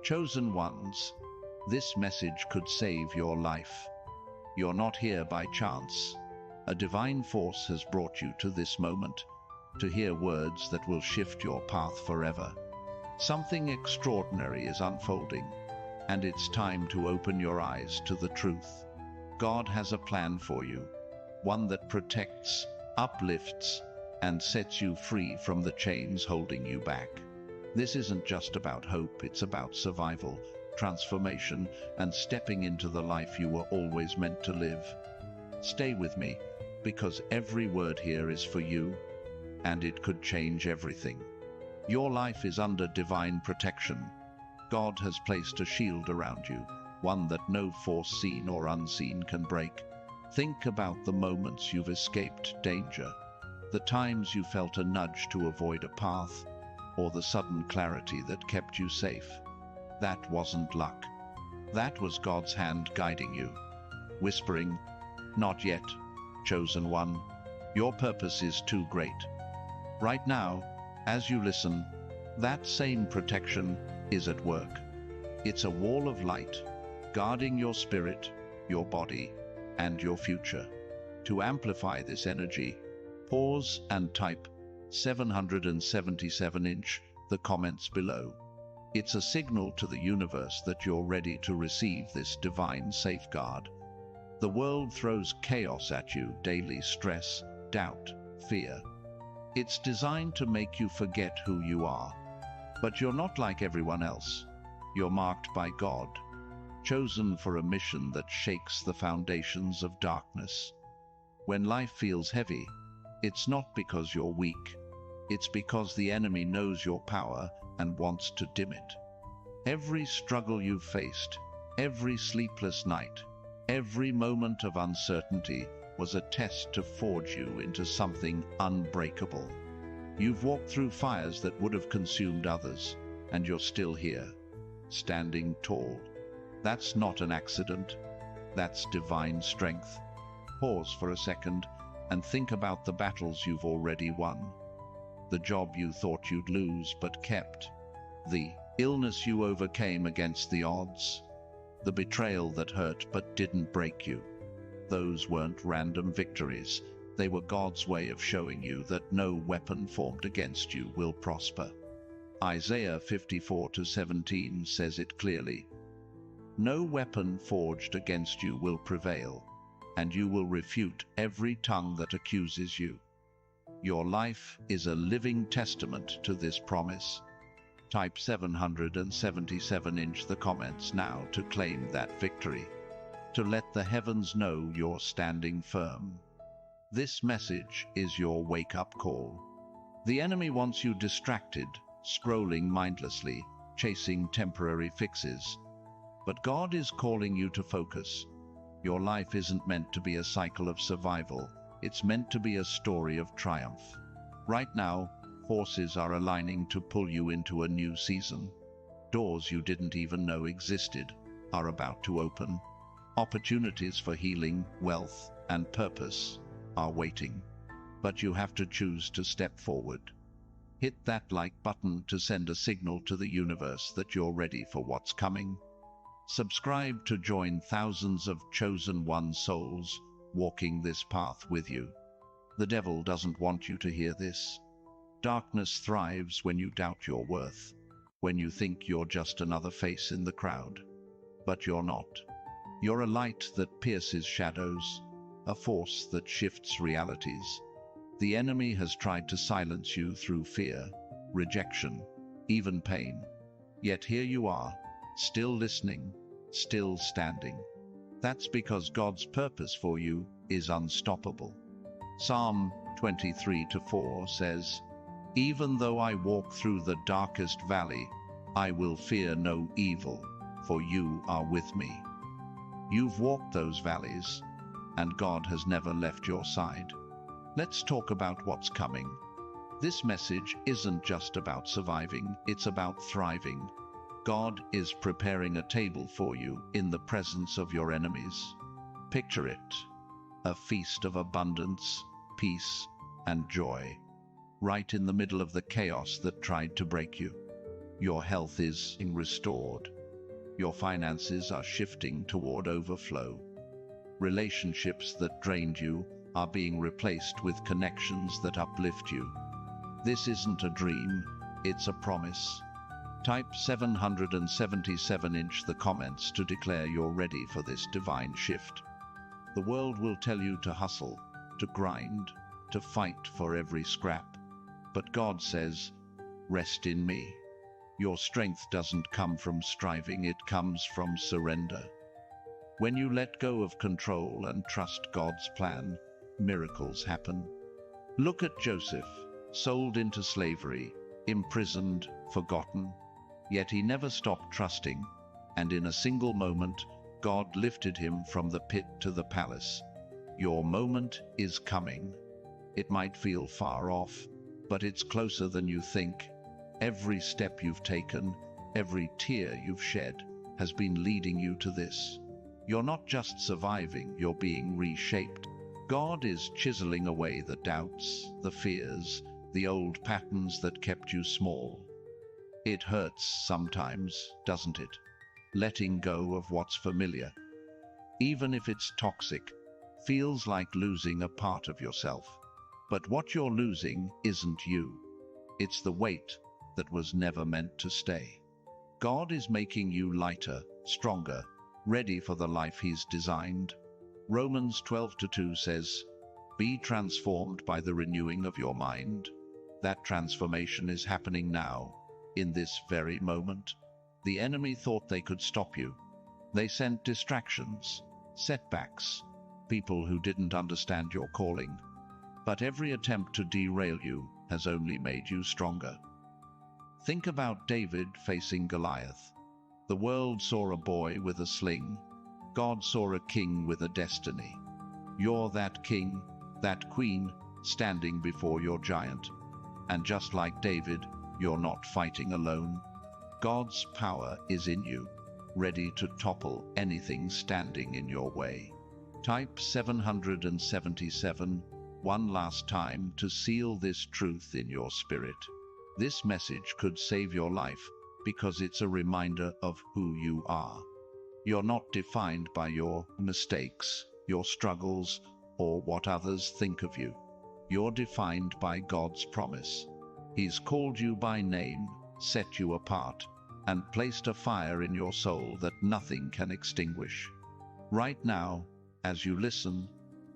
Chosen ones, this message could save your life. You're not here by chance. A divine force has brought you to this moment, to hear words that will shift your path forever. Something extraordinary is unfolding, and it's time to open your eyes to the truth. God has a plan for you, one that protects, uplifts, and sets you free from the chains holding you back. This isn't just about hope, it's about survival, transformation, and stepping into the life you were always meant to live. Stay with me, because every word here is for you, and it could change everything. Your life is under divine protection. God has placed a shield around you, one that no force seen or unseen can break. Think about the moments you've escaped danger, the times you felt a nudge to avoid a path, or the sudden clarity that kept you safe. That wasn't luck. That was God's hand guiding you, whispering, "Not yet, chosen one. Your purpose is too great." Right now, as you listen, that same protection is at work. It's a wall of light, guarding your spirit, your body, and your future. To amplify this energy, pause and type 777" the comments below. It's a signal to the universe that you're ready to receive this divine safeguard. The world throws chaos at you, daily stress, doubt, fear. It's designed to make you forget who you are. But you're not like everyone else. You're marked by God, chosen for a mission that shakes the foundations of darkness. When life feels heavy, it's not because you're weak. It's because the enemy knows your power and wants to dim it. Every struggle you've faced, every sleepless night, every moment of uncertainty was a test to forge you into something unbreakable. You've walked through fires that would have consumed others, and you're still here, standing tall. That's not an accident. That's divine strength. Pause for a second and think about the battles you've already won. The job you thought you'd lose but kept. The illness you overcame against the odds. The betrayal that hurt but didn't break you. Those weren't random victories. They were God's way of showing you that no weapon formed against you will prosper. Isaiah 54:17 says it clearly. No weapon forged against you will prevail, and you will refute every tongue that accuses you. Your life is a living testament to this promise. Type 777" the comments now to claim that victory, to let the heavens know you're standing firm. This message is your wake-up call. The enemy wants you distracted, scrolling mindlessly, chasing temporary fixes. But God is calling you to focus. Your life isn't meant to be a cycle of survival. It's meant to be a story of triumph. Right now, forces are aligning to pull you into a new season. Doors you didn't even know existed are about to open. Opportunities for healing, wealth, and purpose are waiting. But you have to choose to step forward. Hit that like button to send a signal to the universe that you're ready for what's coming. Subscribe to join thousands of chosen one souls walking this path with you. The devil doesn't want you to hear this. Darkness thrives when you doubt your worth, when you think you're just another face in the crowd. But you're not. You're a light that pierces shadows, a force that shifts realities. The enemy has tried to silence you through fear, rejection, even pain. Yet here you are, still listening, still standing. That's because God's purpose for you is unstoppable. Psalm 23:4 says, "Even though I walk through the darkest valley, I will fear no evil, for you are with me." You've walked those valleys, and God has never left your side. Let's talk about what's coming. This message isn't just about surviving, it's about thriving. God is preparing a table for you in the presence of your enemies. Picture it, a feast of abundance, peace, and joy, right in the middle of the chaos that tried to break you. Your health is being restored. Your finances are shifting toward overflow. Relationships that drained you are being replaced with connections that uplift you. This isn't a dream, it's a promise. Type 777 in the comments to declare you're ready for this divine shift. The world will tell you to hustle, to grind, to fight for every scrap. But God says, rest in me. Your strength doesn't come from striving, it comes from surrender. When you let go of control and trust God's plan, miracles happen. Look at Joseph, sold into slavery, imprisoned, forgotten. Yet he never stopped trusting, and in a single moment, God lifted him from the pit to the palace. Your moment is coming. It might feel far off, but it's closer than you think. Every step you've taken, every tear you've shed, has been leading you to this. You're not just surviving, you're being reshaped. God is chiseling away the doubts, the fears, the old patterns that kept you small. It hurts sometimes, doesn't it? Letting go of what's familiar. Even if it's toxic, feels like losing a part of yourself. But what you're losing isn't you. It's the weight that was never meant to stay. God is making you lighter, stronger, ready for the life He's designed. Romans 12:2 says, "Be transformed by the renewing of your mind." That transformation is happening now, in this very moment. The enemy thought they could stop you. They sent distractions, setbacks, people who didn't understand your calling. But every attempt to derail you has only made you stronger. Think about David facing Goliath. The world saw a boy with a sling. God saw a king with a destiny. You're that king, that queen, standing before your giant. And just like David, you're not fighting alone. God's power is in you, ready to topple anything standing in your way. Type 777 one last time to seal this truth in your spirit. This message could save your life because it's a reminder of who you are. You're not defined by your mistakes, your struggles, or what others think of you. You're defined by God's promise. He's called you by name, set you apart, and placed a fire in your soul that nothing can extinguish. Right now, as you listen,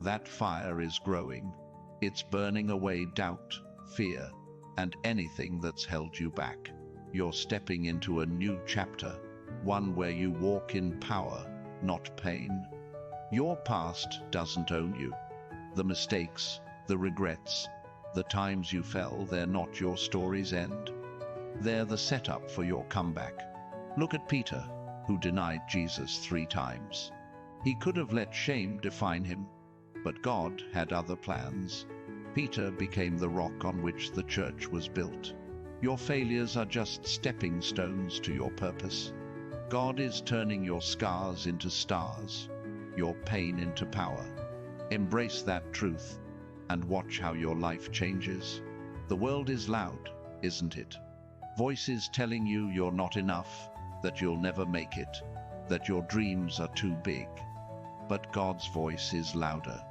that fire is growing. It's burning away doubt, fear, and anything that's held you back. You're stepping into a new chapter, one where you walk in power, not pain. Your past doesn't own you. The mistakes, the regrets, the times you fell, they're not your story's end. They're the setup for your comeback. Look at Peter, who denied Jesus 3 times. He could have let shame define him, but God had other plans. Peter became the rock on which the church was built. Your failures are just stepping stones to your purpose. God is turning your scars into stars, your pain into power. Embrace that truth and watch how your life changes. The world is loud, isn't it? Voices telling you you're not enough, that you'll never make it, that your dreams are too big. But God's voice is louder.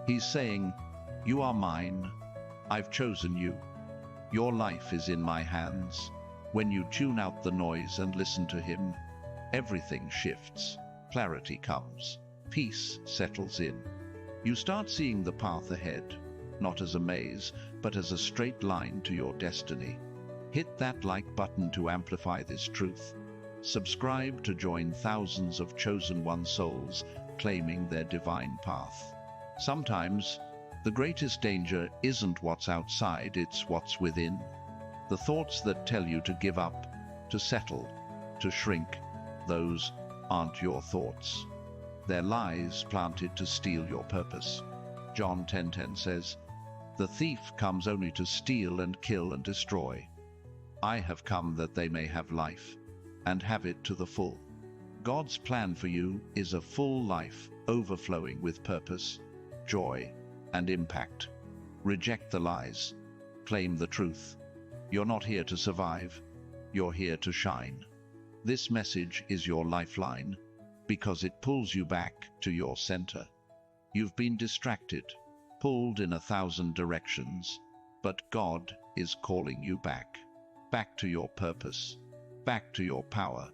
He's saying, "You are mine. I've chosen you. Your life is in my hands." When you tune out the noise and listen to Him, everything shifts. Clarity comes. Peace settles in. You start seeing the path ahead, not as a maze, but as a straight line to your destiny. Hit that like button to amplify this truth. Subscribe to join thousands of chosen one souls claiming their divine path. Sometimes, the greatest danger isn't what's outside, it's what's within. The thoughts that tell you to give up, to settle, to shrink, those aren't your thoughts. They're lies planted to steal your purpose. John 10:10 says, "The thief comes only to steal and kill and destroy. I have come that they may have life, and have it to the full." God's plan for you is a full life, overflowing with purpose, joy, and impact. Reject the lies. Claim the truth. You're not here to survive. You're here to shine. This message is your lifeline because it pulls you back to your center. You've been distracted, pulled in 1,000 directions, but God is calling you back. Back to your purpose, back to your power,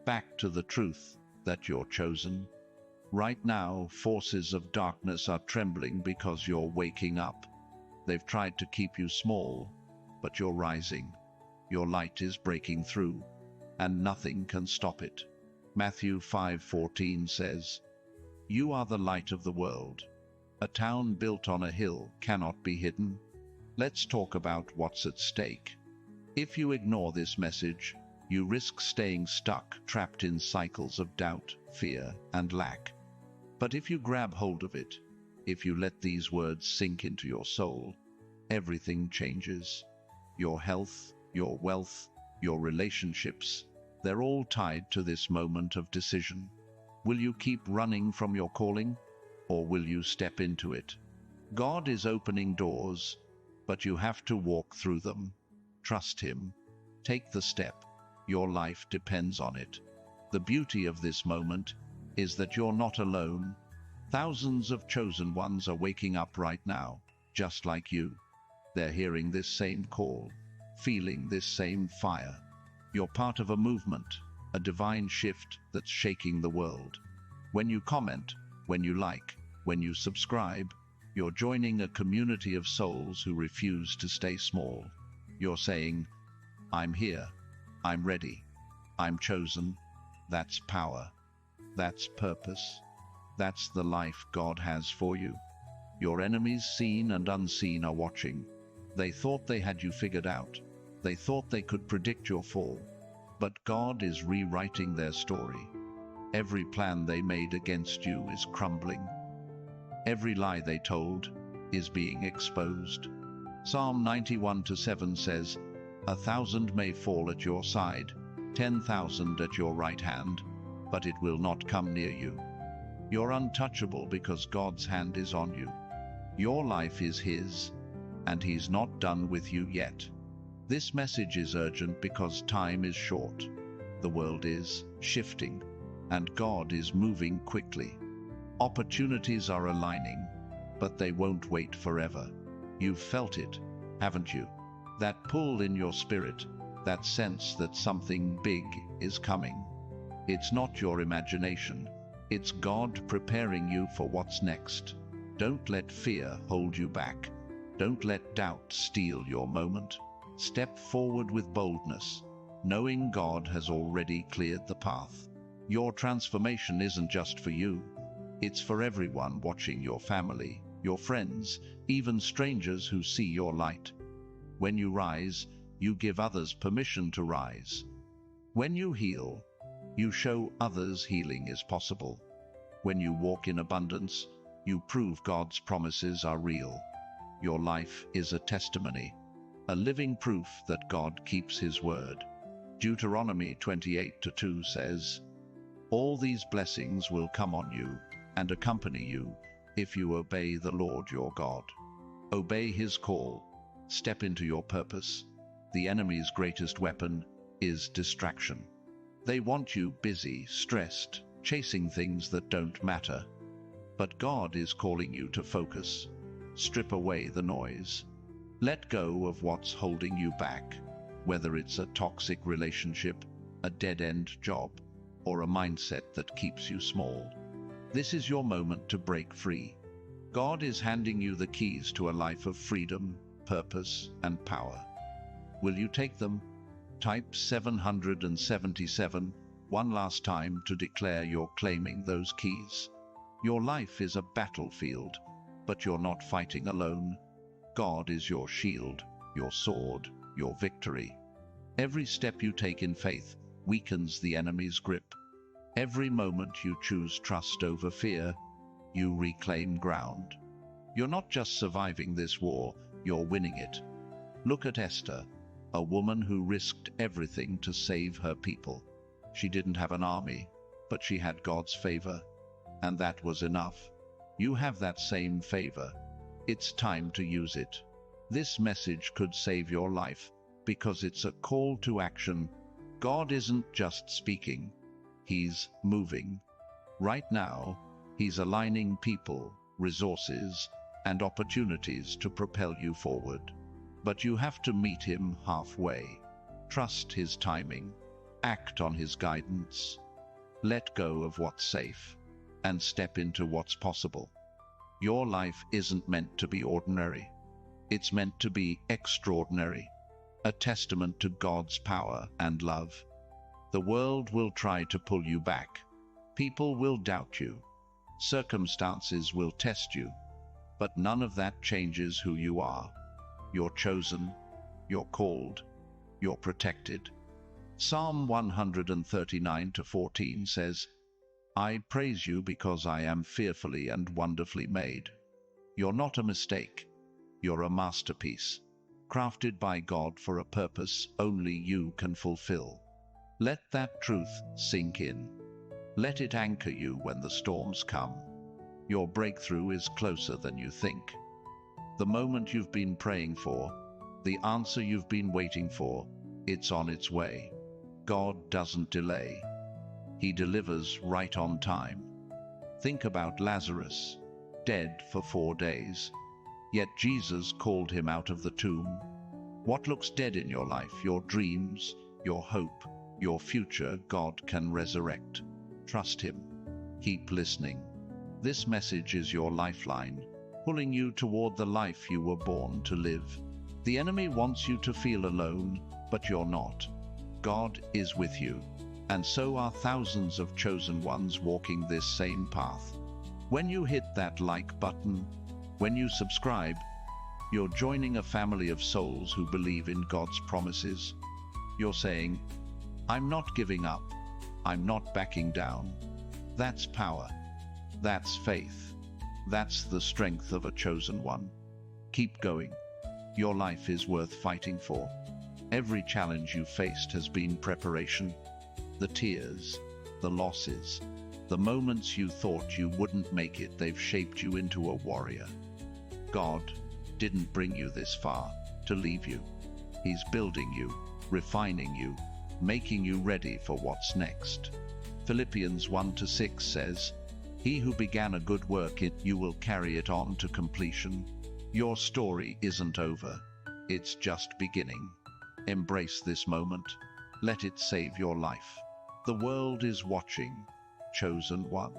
back to the truth that you're chosen. Right now, forces of darkness are trembling because you're waking up. They've tried to keep you small, but you're rising. Your light is breaking through, and nothing can stop it. Matthew 5:14 says, "You are the light of the world. A town built on a hill cannot be hidden." Let's talk about what's at stake. If you ignore this message, you risk staying stuck, trapped in cycles of doubt, fear, and lack. But if you grab hold of it, if you let these words sink into your soul, everything changes. Your health, your wealth, your relationships, they're all tied to this moment of decision. Will you keep running from your calling, or will you step into it? God is opening doors, but you have to walk through them. Trust Him. Take the step. Your life depends on it. The beauty of this moment is that you're not alone. Thousands of chosen ones are waking up right now, just like you. They're hearing this same call, feeling this same fire. You're part of a movement, a divine shift that's shaking the world. When you comment, when you like, when you subscribe, you're joining a community of souls who refuse to stay small. You're saying, "I'm here, I'm ready, I'm chosen." That's power. That's purpose. That's the life God has for you. Your enemies, seen and unseen, are watching. They thought they had you figured out. They thought they could predict your fall. But God is rewriting their story. Every plan they made against you is crumbling. Every lie they told is being exposed. Psalm 91:7 says, "1,000 may fall at your side, 10,000 at your right hand, but it will not come near you." You're untouchable because God's hand is on you. Your life is His, and He's not done with you yet. This message is urgent because time is short. The world is shifting, and God is moving quickly. Opportunities are aligning, but they won't wait forever. You've felt it, haven't you? That pull in your spirit, that sense that something big is coming. It's not your imagination. It's God preparing you for what's next. Don't let fear hold you back. Don't let doubt steal your moment. Step forward with boldness, knowing God has already cleared the path. Your transformation isn't just for you. It's for everyone watching, your family, your friends, even strangers who see your light. When you rise, you give others permission to rise. When you heal, you show others healing is possible. When you walk in abundance, you prove God's promises are real. Your life is a testimony, a living proof that God keeps His word. Deuteronomy 28:2 says, "All these blessings will come on you and accompany you if you obey the Lord your God." Obey His call. Step into your purpose. The enemy's greatest weapon is distraction. They want you busy, stressed, chasing things that don't matter. But God is calling you to focus. Strip away the noise. Let go of what's holding you back, whether it's a toxic relationship, a dead-end job, or a mindset that keeps you small. This is your moment to break free. God is handing you the keys to a life of freedom, purpose, and power. Will you take them? Type 777 one last time to declare you're claiming those keys. Your life is a battlefield, but you're not fighting alone. God is your shield, your sword, your victory. Every step you take in faith weakens the enemy's grip. Every moment you choose trust over fear, you reclaim ground. You're not just surviving this war, you're winning it. Look at Esther, a woman who risked everything to save her people. She didn't have an army, but she had God's favor, and that was enough. You have that same favor. It's time to use it. This message could save your life because it's a call to action, God isn't just speaking, He's moving. Right now, He's aligning people, resources, and opportunities to propel you forward. But you have to meet Him halfway. Trust His timing. Act on His guidance. Let go of what's safe and step into what's possible. Your life isn't meant to be ordinary. It's meant to be extraordinary, a testament to God's power and love. The world will try to pull you back. People will doubt you. Circumstances will test you. But none of that changes who you are. You're chosen, you're called, you're protected. Psalm 139:14 says, I praise you because I am fearfully and wonderfully made. You're not a mistake. You're a masterpiece, crafted by God for a purpose only you can fulfill. Let that truth sink in. Let it anchor you when the storms come. Your breakthrough is closer than you think. The moment you've been praying for, the answer you've been waiting for, it's on its way. God doesn't delay. He delivers right on time. Think about Lazarus, dead for 4 days. Yet Jesus called him out of the tomb. What looks dead in your life, your dreams, your hope, your future, God can resurrect. Trust Him. Keep listening. This message is your lifeline, pulling you toward the life you were born to live. The enemy wants you to feel alone, but you're not. God is with you, and so are thousands of chosen ones walking this same path. When you hit that like button, when you subscribe, you're joining a family of souls who believe in God's promises. You're saying, I'm not giving up. I'm not backing down. That's power. That's faith. That's the strength of a chosen one. Keep going. Your life is worth fighting for. Every challenge you faced has been preparation. The tears, the losses, the moments you thought you wouldn't make it, they've shaped you into a warrior. God didn't bring you this far to leave you. He's building you, refining you, making you ready for what's next. Philippians 1:6 says, He who began a good work in you will carry it on to completion. Your story isn't over. It's just beginning. Embrace this moment. Let it save your life. The world is watching. Chosen one.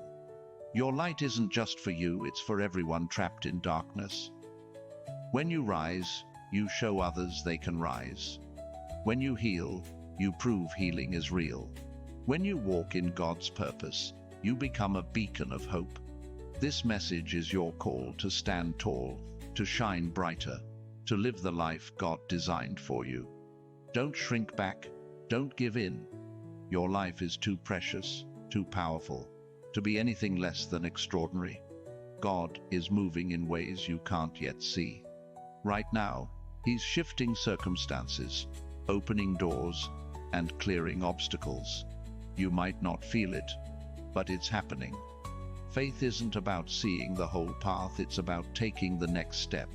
Your light isn't just for you, it's for everyone trapped in darkness. When you rise, you show others they can rise. When you heal, you prove healing is real. When you walk in God's purpose, you become a beacon of hope. This message is your call to stand tall, to shine brighter, to live the life God designed for you. Don't shrink back. Don't give in. Your life is too precious, too powerful, to be anything less than extraordinary. God is moving in ways you can't yet see. Right now, He's shifting circumstances, opening doors, and clearing obstacles. You might not feel it, but it's happening. Faith isn't about seeing the whole path, it's about taking the next step.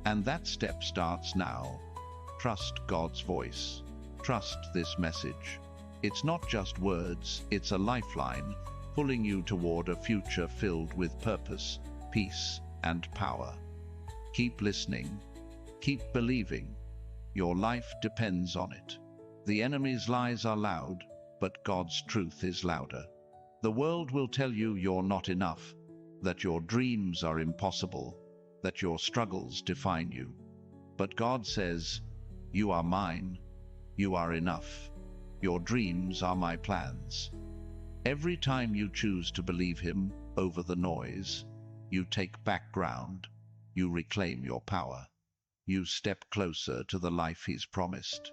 And that step starts now. Trust God's voice. Trust this message. It's not just words, it's a lifeline, pulling you toward a future filled with purpose, peace, and power. Keep listening. Keep believing. Your life depends on it. The enemy's lies are loud, but God's truth is louder. The world will tell you you're not enough, that your dreams are impossible, that your struggles define you. But God says, you are mine. You are enough. Your dreams are my plans. Every time you choose to believe Him over the noise, you take back ground. You reclaim your power. You step closer to the life He's promised.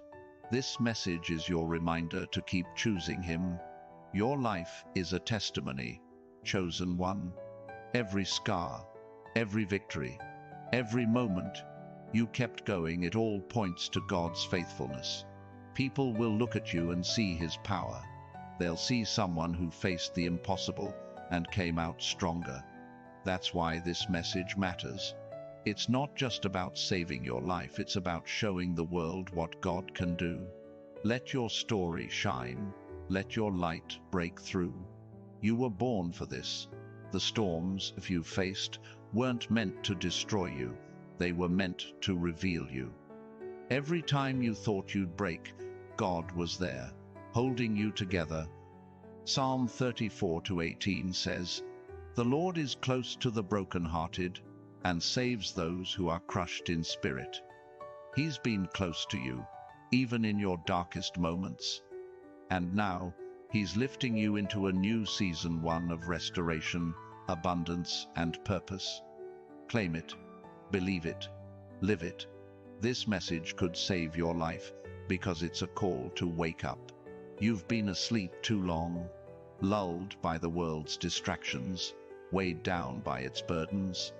This message is your reminder to keep choosing Him. Your life is a testimony, chosen one. Every scar, every victory, every moment you kept going, it all points to God's faithfulness. People will look at you and see His power. They'll see someone who faced the impossible and came out stronger. That's why this message matters. It's not just about saving your life, it's about showing the world what God can do. Let your story shine. Let your light break through. You were born for this. The storms you faced weren't meant to destroy you. They were meant to reveal you. Every time you thought you'd break, God was there, holding you together. Psalm 34:18 says, "The Lord is close to the brokenhearted and saves those who are crushed in spirit." He's been close to you, even in your darkest moments. And now, He's lifting you into a new season, one of restoration, abundance, and purpose. Claim it, believe it, live it. This message could save your life because it's a call to wake up. You've been asleep too long, lulled by the world's distractions, weighed down by its burdens.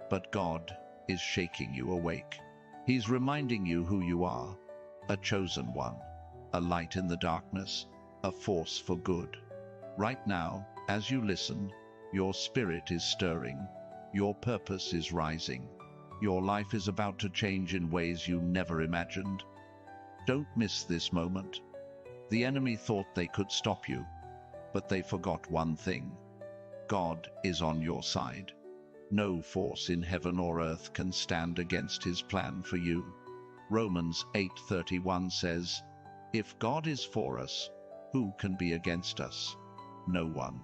But God is shaking you awake. He's reminding you who you are, a chosen one, a light in the darkness, a force for good. Right now, as you listen, your spirit is stirring, your purpose is rising. Your life is about to change in ways you never imagined. Don't miss this moment. The enemy thought they could stop you, but they forgot one thing. God is on your side. No force in heaven or earth can stand against His plan for you. Romans 8:31 says, "If God is for us, who can be against us? No one."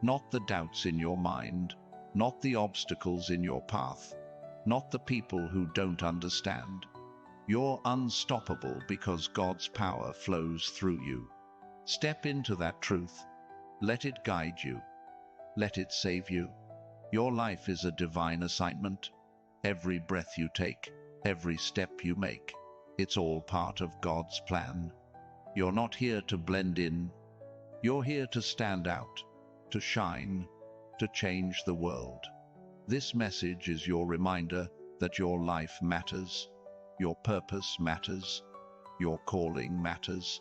Not the doubts in your mind, not the obstacles in your path, not the people who don't understand. You're unstoppable because God's power flows through you. Step into that truth. Let it guide you. Let it save you. Your life is a divine assignment. Every breath you take, every step you make, it's all part of God's plan. You're not here to blend in. You're here to stand out, to shine, to change the world. This message is your reminder that your life matters, your purpose matters, your calling matters.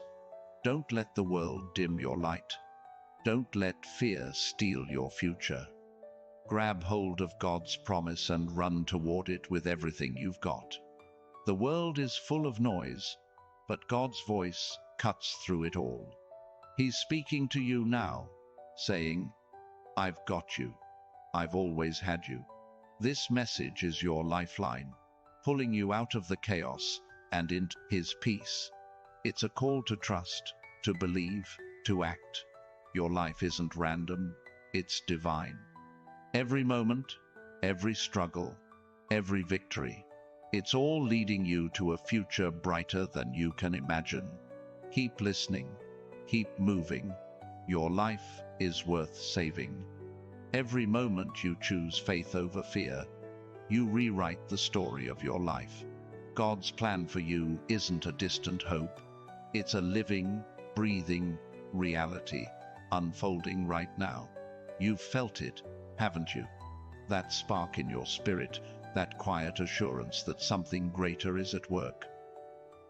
Don't let the world dim your light. Don't let fear steal your future. Grab hold of God's promise and run toward it with everything you've got. The world is full of noise, but God's voice cuts through it all. He's speaking to you now, saying, "I've got you. I've always had you." This message is your lifeline, pulling you out of the chaos and into His peace. It's a call to trust, to believe, to act. Your life isn't random, it's divine. Every moment, every struggle, every victory, it's all leading you to a future brighter than you can imagine. Keep listening, keep moving. Your life is worth saving. Every moment you choose faith over fear, you rewrite the story of your life. God's plan for you isn't a distant hope. It's a living, breathing reality, unfolding right now. You've felt it, haven't you? That spark in your spirit, that quiet assurance that something greater is at work.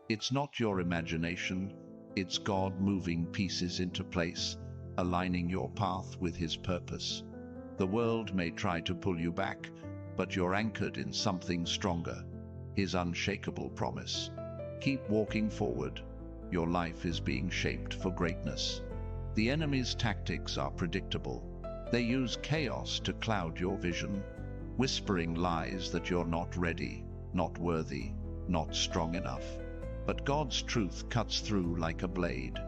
It's not your imagination, it's God moving pieces into place, aligning your path with His purpose. The world may try to pull you back, but you're anchored in something stronger, His unshakable promise. Keep walking forward. Your life is being shaped for greatness. The enemy's tactics are predictable. They use chaos to cloud your vision, whispering lies that you're not ready, not worthy, not strong enough. But God's truth cuts through like a blade.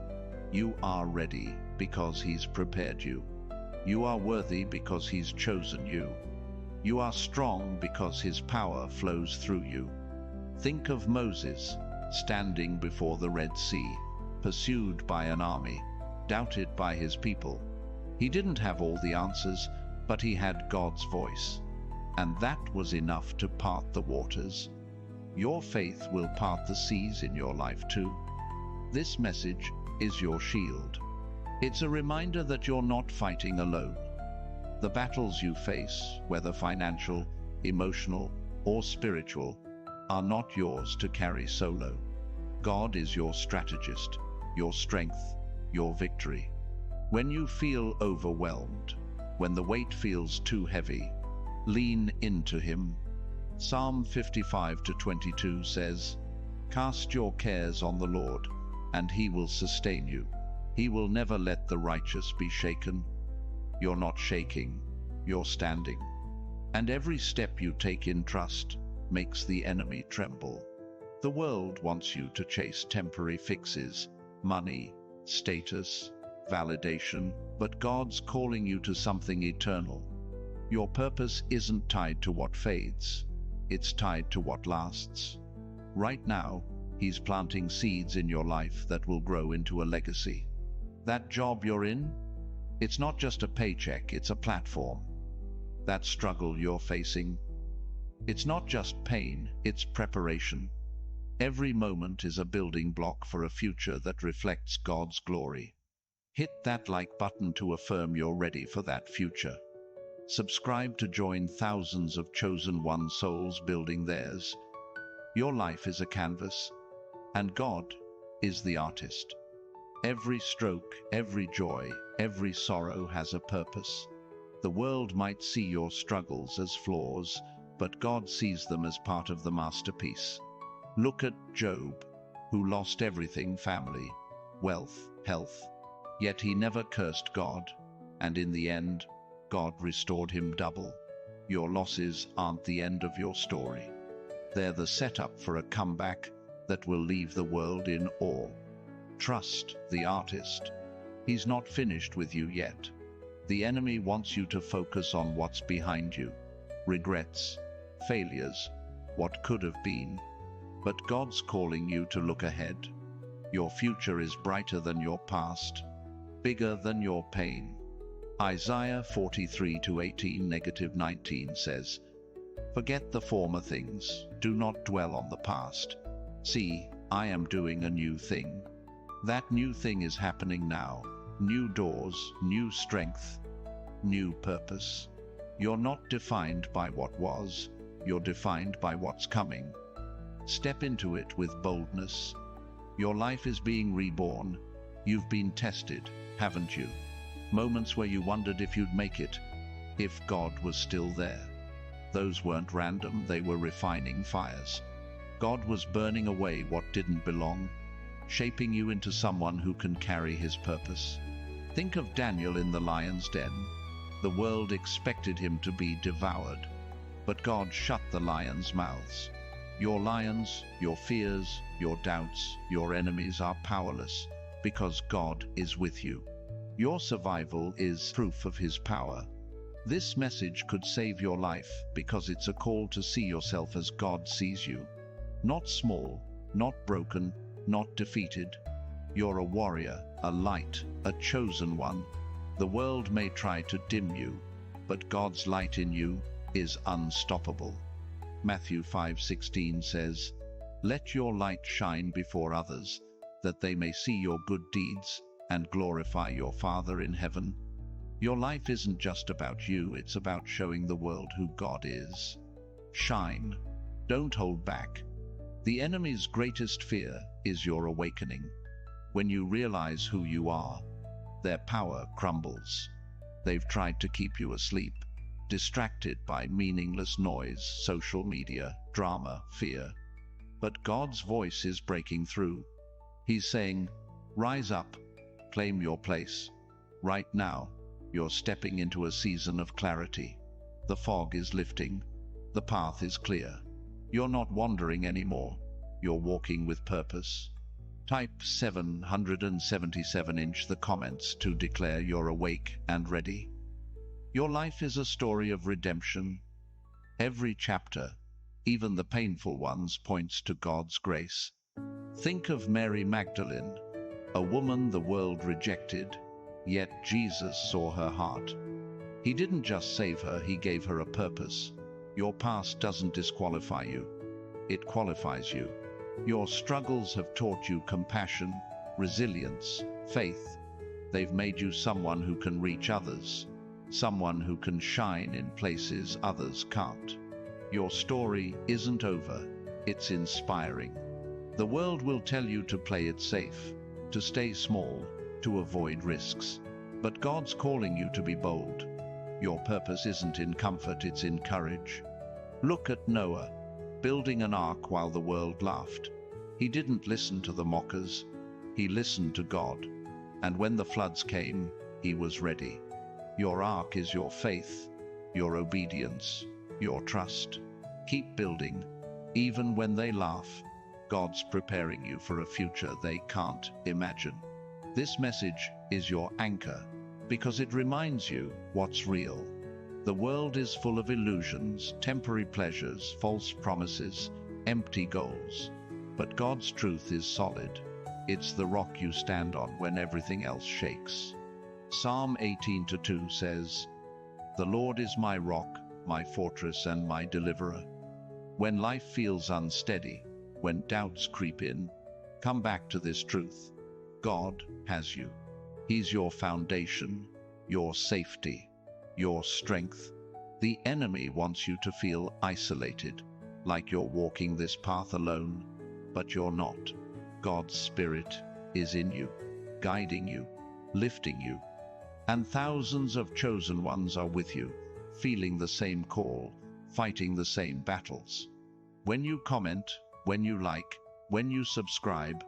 You are ready because He's prepared you. You are worthy because He's chosen you. You are strong because His power flows through you. Think of Moses, standing before the Red Sea, pursued by an army, doubted by his people. He didn't have all the answers, but he had God's voice. And that was enough to part the waters. Your faith will part the seas in your life too. This message is your shield. It's a reminder that you're not fighting alone. The battles you face, whether financial, emotional, or spiritual, are not yours to carry solo. God is your strategist, your strength, your victory. When you feel overwhelmed, when the weight feels too heavy, lean into Him. Psalm 55:22 says, "Cast your cares on the Lord, and he will sustain you. He will never let the righteous be shaken. You're not shaking, you're standing. And every step you take in trust makes the enemy tremble. The world wants you to chase temporary fixes, money, status, validation, but God's calling you to something eternal. Your purpose isn't tied to what fades, it's tied to what lasts. Right now, He's planting seeds in your life that will grow into a legacy. That job you're in, it's not just a paycheck, it's a platform. That struggle you're facing, it's not just pain, it's preparation. Every moment is a building block for a future that reflects God's glory. Hit that like button to affirm you're ready for that future. Subscribe to join thousands of chosen one souls building theirs. Your life is a canvas, and God is the artist. Every stroke, every joy, every sorrow has a purpose. The world might see your struggles as flaws, but God sees them as part of the masterpiece. Look at Job, who lost everything: family, wealth, health. Yet he never cursed God, and in the end, God restored him double. Your losses aren't the end of your story. They're the setup for a comeback that will leave the world in awe. Trust the artist. He's not finished with you yet. The enemy wants you to focus on what's behind you. Regrets, failures, what could have been. But God's calling you to look ahead. Your future is brighter than your past, bigger than your pain. Isaiah 43:18-19 says, "Forget the former things, do not dwell on the past. See, I am doing a new thing." That new thing is happening now. New doors, new strength, new purpose. You're not defined by what was, you're defined by what's coming. Step into it with boldness. Your life is being reborn. You've been tested, haven't you? Moments where you wondered if you'd make it, if God was still there. Those weren't random, they were refining fires. God was burning away what didn't belong, shaping you into someone who can carry His purpose. Think of Daniel in the lion's den. The world expected him to be devoured, but God shut the lions' mouths. Your lions, your fears, your doubts, your enemies are powerless because God is with you. Your survival is proof of His power. This message could save your life because it's a call to see yourself as God sees you. Not small, not broken, not defeated. You're a warrior, a light, a chosen one. The world may try to dim you, but God's light in you is unstoppable. Matthew 5:16 says, "Let your light shine before others, that they may see your good deeds and glorify your Father in heaven." Your life isn't just about you, it's about showing the world who God is. Shine. Don't hold back. The enemy's greatest fear is your awakening. When you realize who you are, their power crumbles. They've tried to keep you asleep, distracted by meaningless noise, social media, drama, fear. But God's voice is breaking through. He's saying, "Rise up, claim your place." Right now, you're stepping into a season of clarity. The fog is lifting. The path is clear. You're not wandering anymore. You're walking with purpose. Type 777 in the comments to declare you're awake and ready. Your life is a story of redemption. Every chapter, even the painful ones, points to God's grace. Think of Mary Magdalene, a woman the world rejected, yet Jesus saw her heart. He didn't just save her, He gave her a purpose. Your past doesn't disqualify you. It qualifies you. Your struggles have taught you compassion, resilience, faith. They've made you someone who can reach others, someone who can shine in places others can't. Your story isn't over, it's inspiring. The world will tell you to play it safe, to stay small, to avoid risks. But God's calling you to be bold. Your purpose isn't in comfort, it's in courage. Look at Noah, building an ark while the world laughed. He didn't listen to the mockers. He listened to God, and when the floods came, he was ready. Your ark is your faith, your obedience, your trust. Keep building, even when they laugh. God's preparing you for a future they can't imagine. This message is your anchor, because it reminds you what's real. The world is full of illusions, temporary pleasures, false promises, empty goals. But God's truth is solid. It's the rock you stand on when everything else shakes. Psalm 18:2 says, "The Lord is my rock, my fortress and my deliverer." When life feels unsteady, when doubts creep in, come back to this truth. God has you. He's your foundation, your safety, your strength. The enemy wants you to feel isolated, like you're walking this path alone, but you're not. God's Spirit is in you, guiding you, lifting you, and thousands of chosen ones are with you, feeling the same call, fighting the same battles. When you comment, when you like, when you subscribe,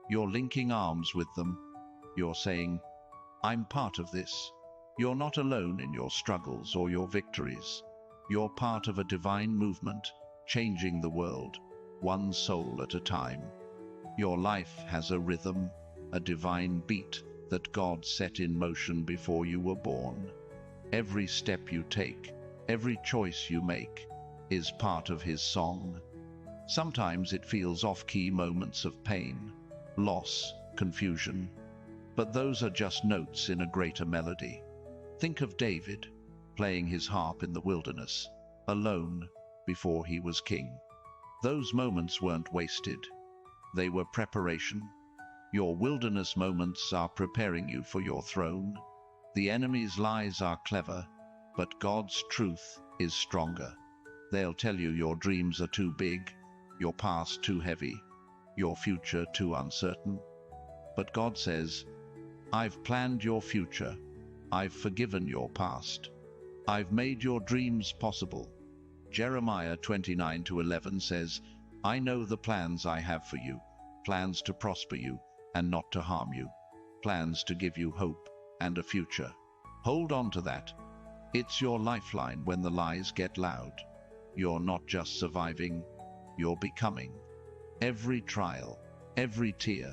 you're linking arms with them. You're saying, "I'm part of this." You're not alone in your struggles or your victories. You're part of a divine movement, changing the world, one soul at a time. Your life has a rhythm, a divine beat that God set in motion before you were born. Every step you take, every choice you make, is part of His song. Sometimes it feels off-key moments of pain, loss, confusion, but those are just notes in a greater melody. Think of David, playing his harp in the wilderness, alone, before he was king. Those moments weren't wasted. They were preparation. Your wilderness moments are preparing you for your throne. The enemy's lies are clever, but God's truth is stronger. They'll tell you your dreams are too big, your past too heavy, your future too uncertain. But God says, "I've planned your future. I've forgiven your past. I've made your dreams possible." Jeremiah 29:11 says, "I know the plans I have for you, plans to prosper you and not to harm you, plans to give you hope and a future." Hold on to that. It's your lifeline when the lies get loud. You're not just surviving, you're becoming. Every trial, every tear,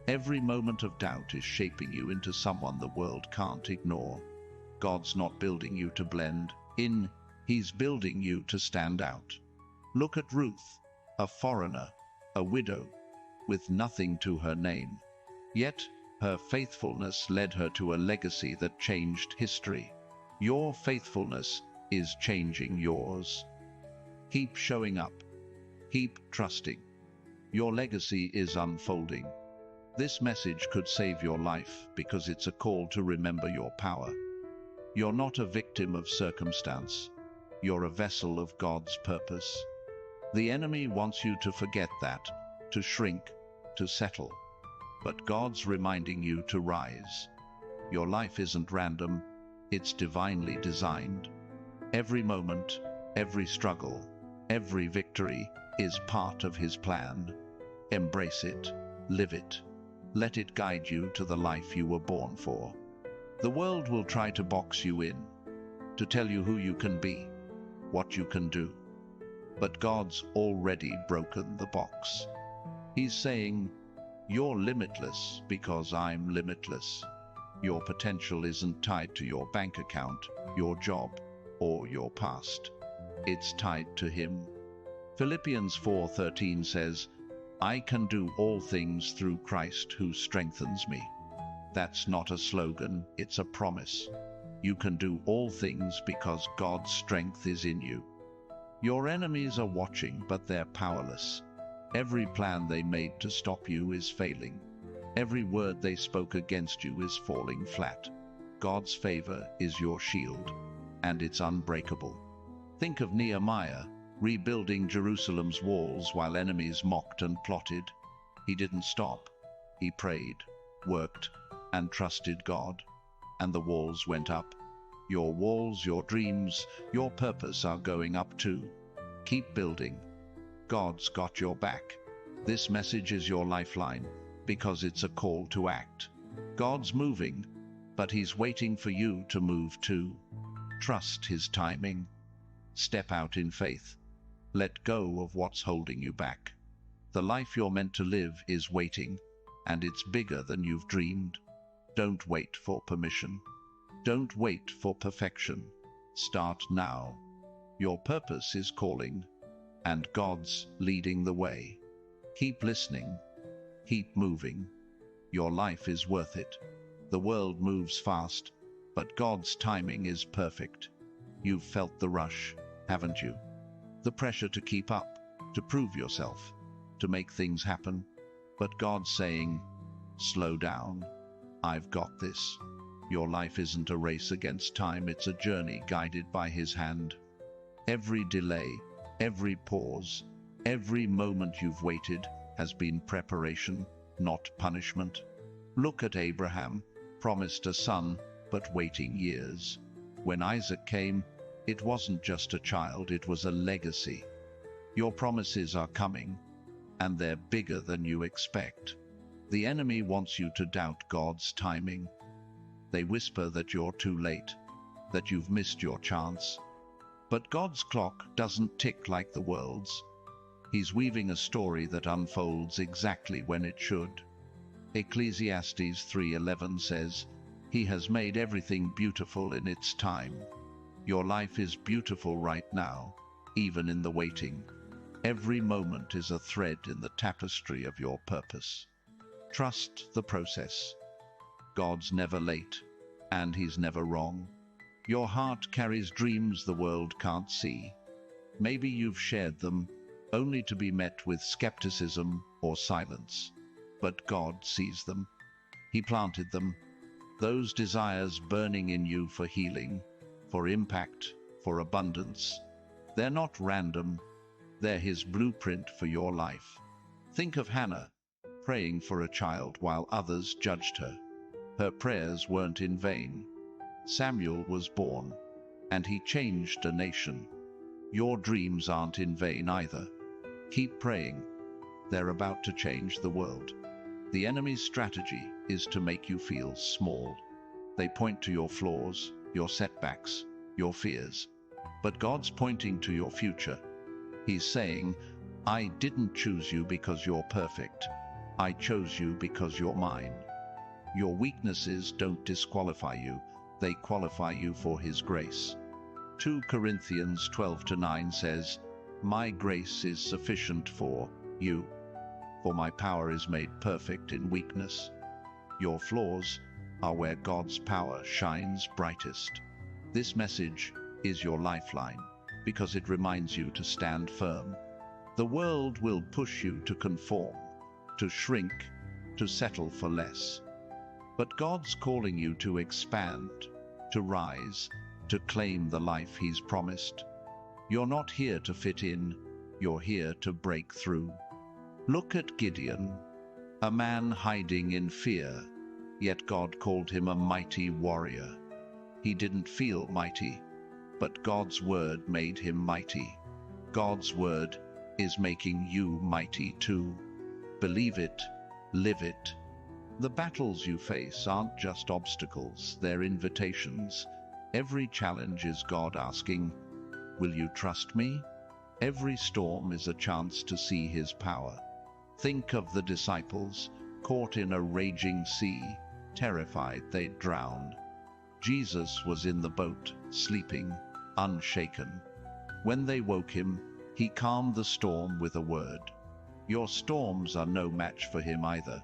every moment of doubt is shaping you into someone the world can't ignore. God's not building you to blend in, He's building you to stand out. Look at Ruth, a foreigner, a widow, with nothing to her name. Yet, her faithfulness led her to a legacy that changed history. Your faithfulness is changing yours. Keep showing up. Keep trusting. Your legacy is unfolding. This message could save your life because it's a call to remember your power. You're not a victim of circumstance. You're a vessel of God's purpose. The enemy wants you to forget that, to shrink, to settle. But God's reminding you to rise. Your life isn't random, it's divinely designed. Every moment, every struggle, every victory is part of His plan. Embrace it, live it. Let it guide you to the life you were born for. The world will try to box you in, to tell you who you can be, what you can do. But God's already broken the box. He's saying, "You're limitless because I'm limitless." Your potential isn't tied to your bank account, your job, or your past. It's tied to Him. Philippians 4:13 says, "I can do all things through Christ who strengthens me." That's not a slogan, it's a promise. You can do all things because God's strength is in you. Your enemies are watching, but they're powerless. Every plan they made to stop you is failing. Every word they spoke against you is falling flat. God's favor is your shield, and it's unbreakable. Think of Nehemiah, rebuilding Jerusalem's walls while enemies mocked and plotted. He didn't stop. He prayed, worked, and trusted God, and the walls went up. Your walls, your dreams, your purpose are going up too. Keep building. God's got your back. This message is your lifeline. because it's a call to act. God's moving, but He's waiting for you to move too. Trust His timing. Step out in faith. Let go of what's holding you back. The life you're meant to live is waiting, and it's bigger than you've dreamed. Don't wait for permission. Don't wait for perfection. Start now. Your purpose is calling, and God's leading the way. Keep listening. Keep moving. Your life is worth it. The world moves fast, but God's timing is perfect. You've felt the rush, haven't you? The pressure to keep up, to prove yourself, to make things happen. But God's saying, slow down. I've got this. Your life isn't a race against time, it's a journey guided by His hand. Every delay, every pause, every moment you've waited has been preparation, not punishment. Look at Abraham, promised a son, but waiting years. When Isaac came, it wasn't just a child, it was a legacy. Your promises are coming, and they're bigger than you expect. The enemy wants you to doubt God's timing. They whisper that you're too late, that you've missed your chance. But God's clock doesn't tick like the world's. He's weaving a story that unfolds exactly when it should. Ecclesiastes 3:11 says, He has made everything beautiful in its time. Your life is beautiful right now, even in the waiting. Every moment is a thread in the tapestry of your purpose. Trust the process. God's never late, and He's never wrong. Your heart carries dreams the world can't see. Maybe you've shared them, only to be met with skepticism or silence. But God sees them. He planted them. Those desires burning in you for healing, for impact, for abundance. They're not random. They're His blueprint for your life. Think of Hannah, praying for a child while others judged her. Her prayers weren't in vain. Samuel was born, and he changed a nation. Your dreams aren't in vain either. Keep praying. They're about to change the world. The enemy's strategy is to make you feel small. They point to your flaws, your setbacks, your fears. But God's pointing to your future. He's saying, I didn't choose you because you're perfect. I chose you because you're mine. Your weaknesses don't disqualify you. They qualify you for His grace. 2 Corinthians 12:9 says, My grace is sufficient for you, for my power is made perfect in weakness. Your flaws are where God's power shines brightest. This message is your lifeline, because it reminds you to stand firm. The world will push you to conform, to shrink, to settle for less. But God's calling you to expand, to rise, to claim the life He's promised. You're not here to fit in, you're here to break through. Look at Gideon, a man hiding in fear, yet God called him a mighty warrior. He didn't feel mighty, but God's word made him mighty. God's word is making you mighty too. Believe it, live it. The battles you face aren't just obstacles, they're invitations. Every challenge is God asking, will you trust me? Every storm is a chance to see His power. Think of the disciples, caught in a raging sea, terrified they'd drown. Jesus was in the boat, sleeping, unshaken. When they woke Him, He calmed the storm with a word. Your storms are no match for Him either.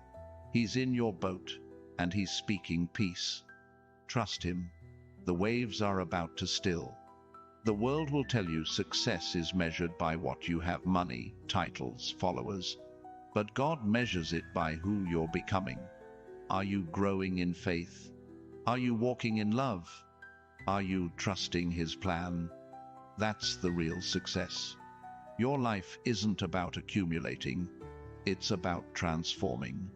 He's in your boat, and He's speaking peace. Trust Him. The waves are about to still. The world will tell you success is measured by what you have: money, titles, followers. But God measures it by who you're becoming. Are you growing in faith? Are you walking in love? Are you trusting His plan? That's the real success. Your life isn't about accumulating, it's about transforming.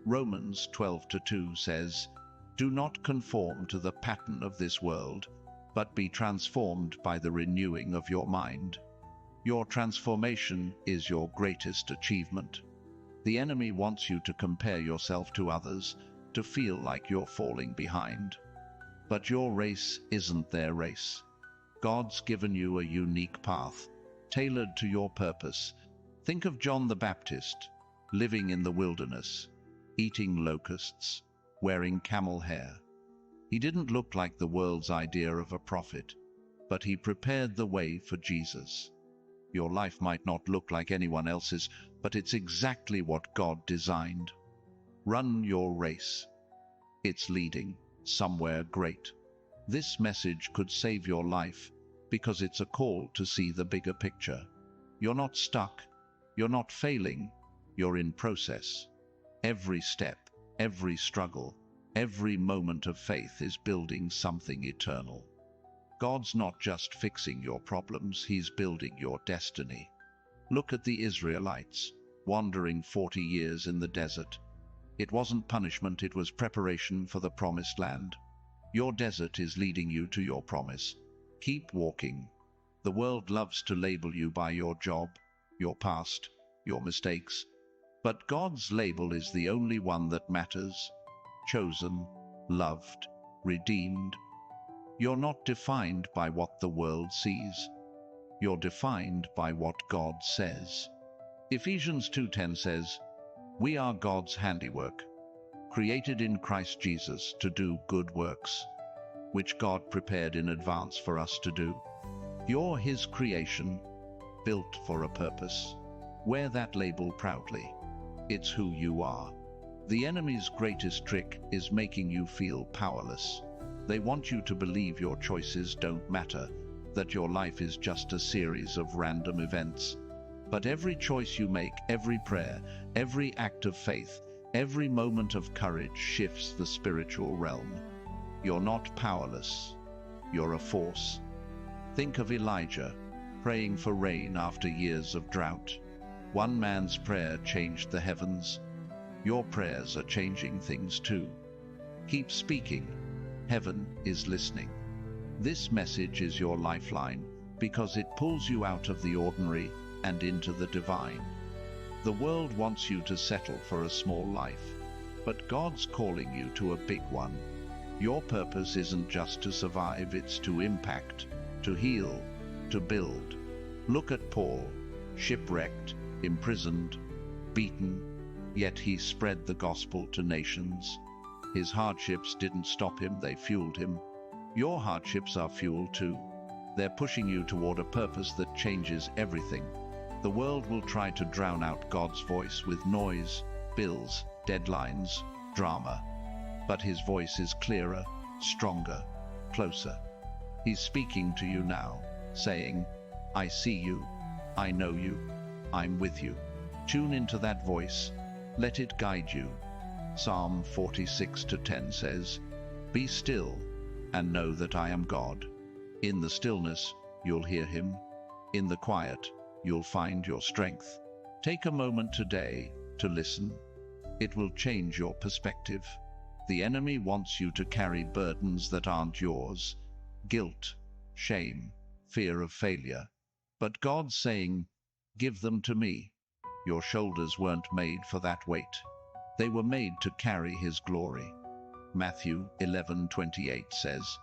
Romans 12:2 says, Do not conform to the pattern of this world, but be transformed by the renewing of your mind. Your transformation is your greatest achievement. The enemy wants you to compare yourself to others, to feel like you're falling behind. But your race isn't their race. God's given you a unique path, tailored to your purpose. Think of John the Baptist, living in the wilderness, eating locusts, wearing camel hair. He didn't look like the world's idea of a prophet, but he prepared the way for Jesus. Your life might not look like anyone else's, but it's exactly what God designed. Run your race. It's leading somewhere great. This message could save your life because it's a call to see the bigger picture. You're not stuck. You're not failing. You're in process. Every step, every struggle, every moment of faith is building something eternal. God's not just fixing your problems, He's building your destiny. Look at the Israelites, wandering 40 years in the desert. It wasn't punishment, it was preparation for the promised land. Your desert is leading you to your promise. Keep walking. The world loves to label you by your job, your past, your mistakes. But God's label is the only one that matters. Chosen, loved, redeemed. You're not defined by what the world sees. You're defined by what God says. Ephesians 2:10 says, "We are God's handiwork, created in Christ Jesus to do good works, which God prepared in advance for us to do." You're His creation, built for a purpose. Wear that label proudly. It's who you are. The enemy's greatest trick is making you feel powerless. They want you to believe your choices don't matter, that your life is just a series of random events. But every choice you make, every prayer, every act of faith, every moment of courage shifts the spiritual realm. You're not powerless. You're a force. Think of Elijah, praying for rain after years of drought. One man's prayer changed the heavens. Your prayers are changing things too. Keep speaking. Heaven is listening. This message is your lifeline because it pulls you out of the ordinary and into the divine. The world wants you to settle for a small life, but God's calling you to a big one. Your purpose isn't just to survive, it's to impact, to heal, to build. Look at Paul, shipwrecked, imprisoned, beaten, yet he spread the gospel to nations. His hardships didn't stop him, they fueled him. Your hardships are fuel too. They're pushing you toward a purpose that changes everything. The world will try to drown out God's voice with noise, bills, deadlines, drama. But His voice is clearer, stronger, closer. He's speaking to you now, saying, "I see you, I know you, I'm with you." Tune into that voice. Let it guide you. Psalm 46:10 says, "Be still and know that I am God." In the stillness, you'll hear Him. In the quiet, you'll find your strength. Take a moment today to listen. It will change your perspective. The enemy wants you to carry burdens that aren't yours. Guilt, shame, fear of failure. But God's saying, "Give them to me." Your shoulders weren't made for that weight. They were made to carry His glory. Matthew 11:28 says,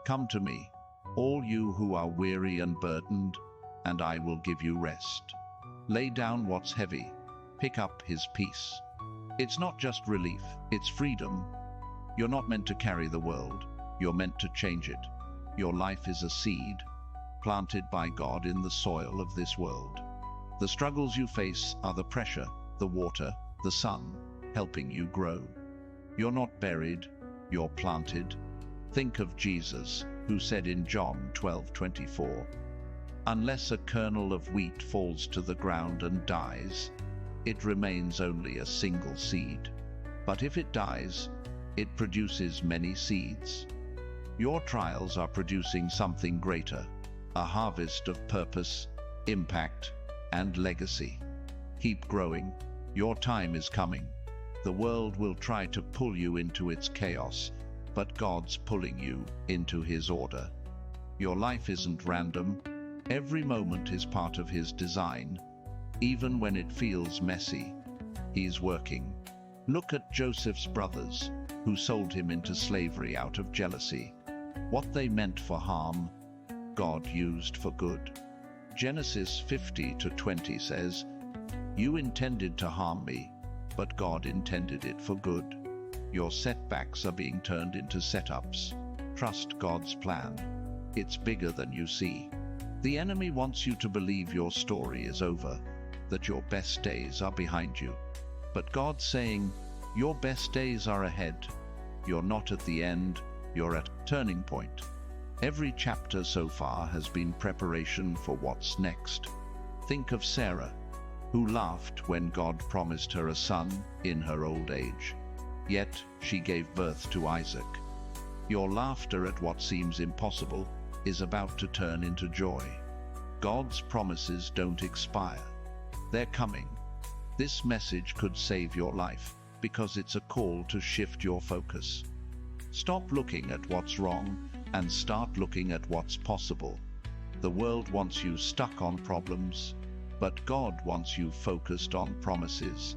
"Come to me, all you who are weary and burdened, and I will give you rest." Lay down what's heavy. Pick up His peace. It's not just relief, it's freedom. You're not meant to carry the world. You're meant to change it. Your life is a seed, planted by God in the soil of this world. The struggles you face are the pressure, the water, the sun, helping you grow. You're not buried, you're planted. Think of Jesus, who said in John 12:24, "Unless a kernel of wheat falls to the ground and dies, it remains only a single seed. But if it dies, it produces many seeds." Your trials are producing something greater, a harvest of purpose, impact, and legacy. Keep growing. Your time is coming. The world will try to pull you into its chaos, but God's pulling you into His order. Your life isn't random. Every moment is part of His design. Even when it feels messy, He's working. Look at Joseph's brothers, who sold him into slavery out of jealousy. What they meant for harm, God used for good. Genesis 50:20 says, "You intended to harm me, but God intended it for good." Your setbacks are being turned into setups. Trust God's plan. It's bigger than you see. The enemy wants you to believe your story is over, that your best days are behind you. But God's saying, your best days are ahead. You're not at the end, you're at a turning point. Every chapter so far has been preparation for what's next. Think of Sarah, who laughed when God promised her a son in her old age. Yet she gave birth to Isaac. Your laughter at what seems impossible is about to turn into joy. God's promises don't expire. They're coming. This message could save your life because it's a call to shift your focus. Stop looking at what's wrong and start looking at what's possible. The world wants you stuck on problems, but God wants you focused on promises.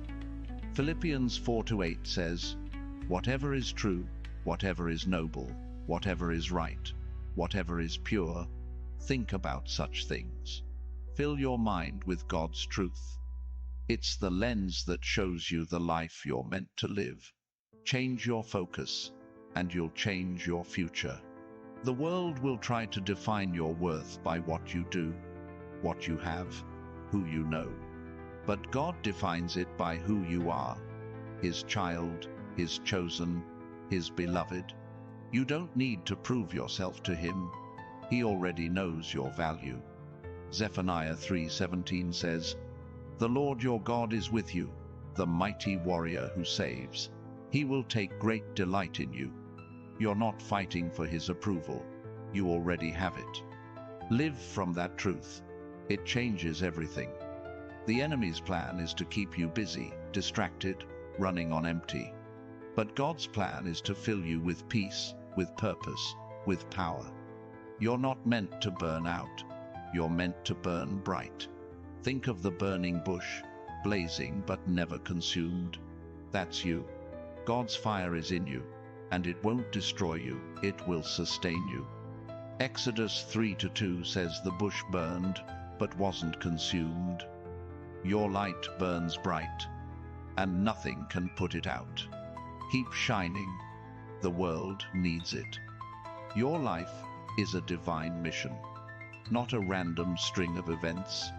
Philippians 4:8 says, "Whatever is true, whatever is noble, whatever is right, whatever is pure, think about such things." Fill your mind with God's truth. It's the lens that shows you the life you're meant to live. Change your focus, and you'll change your future. The world will try to define your worth by what you do, what you have, who you know. But God defines it by who you are, His child, His chosen, His beloved. You don't need to prove yourself to Him. He already knows your value. Zephaniah 3:17 says, "The Lord your God is with you, the mighty warrior who saves. He will take great delight in you." You're not fighting for His approval. You already have it. Live from that truth. It changes everything. The enemy's plan is to keep you busy, distracted, running on empty. But God's plan is to fill you with peace, with purpose, with power. You're not meant to burn out. You're meant to burn bright. Think of the burning bush, blazing but never consumed. That's you. God's fire is in you, and it won't destroy you, it will sustain you. Exodus 3:2 says the bush burned, but wasn't consumed. Your light burns bright, and nothing can put it out. Keep shining. The world needs it. Your life is a divine mission, not a random string of events.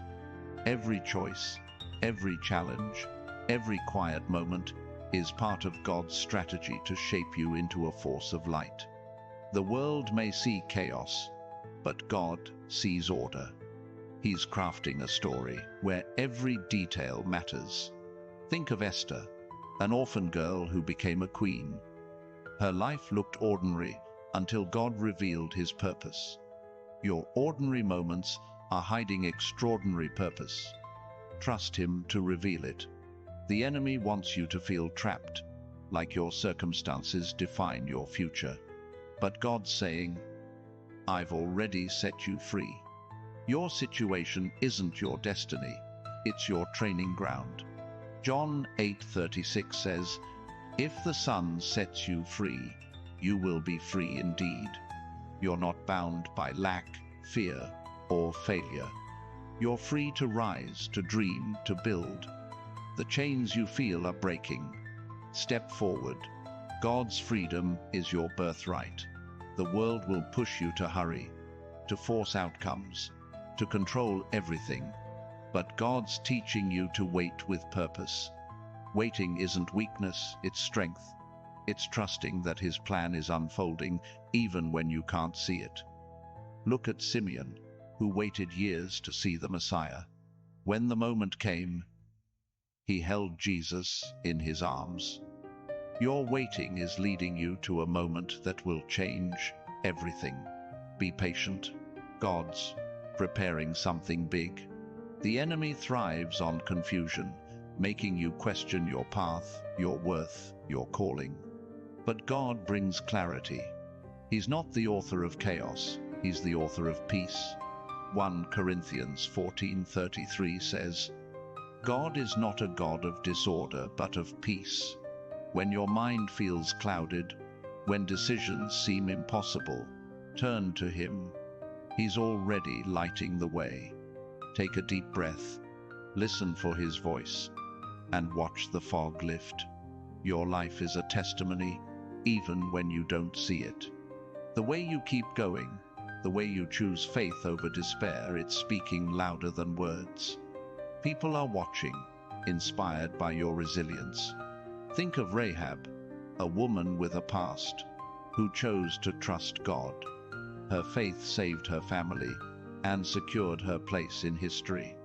Every choice, every challenge, every quiet moment is part of God's strategy to shape you into a force of light. The world may see chaos, but God sees order. He's crafting a story where every detail matters. Think of Esther, an orphan girl who became a queen. Her life looked ordinary until God revealed His purpose. Your ordinary moments are hiding extraordinary purpose. Trust Him to reveal it. The enemy wants you to feel trapped, like your circumstances define your future. But God's saying, "I've already set you free." Your situation isn't your destiny, it's your training ground. John 8:36 says, "If the Son sets you free, you will be free indeed." You're not bound by lack, fear, or failure. You're free to rise, to dream, to build. The chains you feel are breaking. Step forward. God's freedom is your birthright. The world will push you to hurry, to force outcomes, to control everything. But God's teaching you to wait with purpose. Waiting isn't weakness, it's strength. It's trusting that His plan is unfolding even when you can't see it. Look at Simeon, who waited years to see the Messiah. When the moment came, he held Jesus in his arms. Your waiting is leading you to a moment that will change everything. Be patient. God's preparing something big. The enemy thrives on confusion, making you question your path, your worth, your calling. But God brings clarity. He's not the author of chaos, He's the author of peace. 1 Corinthians 14:33 says, God is not a God of disorder, but of peace. When your mind feels clouded, when decisions seem impossible, turn to Him. He's already lighting the way. Take a deep breath, listen for His voice, and watch the fog lift. Your life is a testimony, even when you don't see it. The way you keep going, the way you choose faith over despair, it's speaking louder than words. People are watching, inspired by your resilience. Think of Rahab, a woman with a past, who chose to trust God. Her faith saved her family and secured her place in history.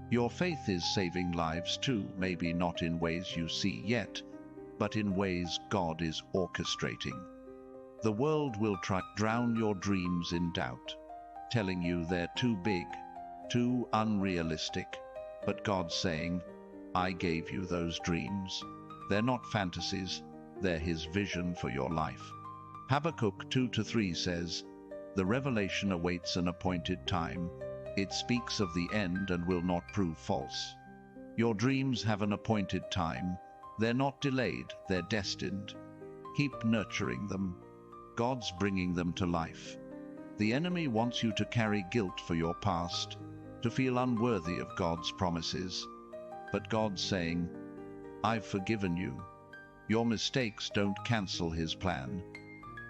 Your faith is saving lives too, maybe not in ways you see yet, but in ways God is orchestrating. The world will try to drown your dreams in doubt, telling you they're too big, too unrealistic. But God's saying, I gave you those dreams. They're not fantasies, they're His vision for your life. Habakkuk 2-3 says, the revelation awaits an appointed time. It speaks of the end and will not prove false. Your dreams have an appointed time. They're not delayed, they're destined. Keep nurturing them. God's bringing them to life. The enemy wants you to carry guilt for your past, to feel unworthy of God's promises. But God's saying, I've forgiven you. Your mistakes don't cancel His plan.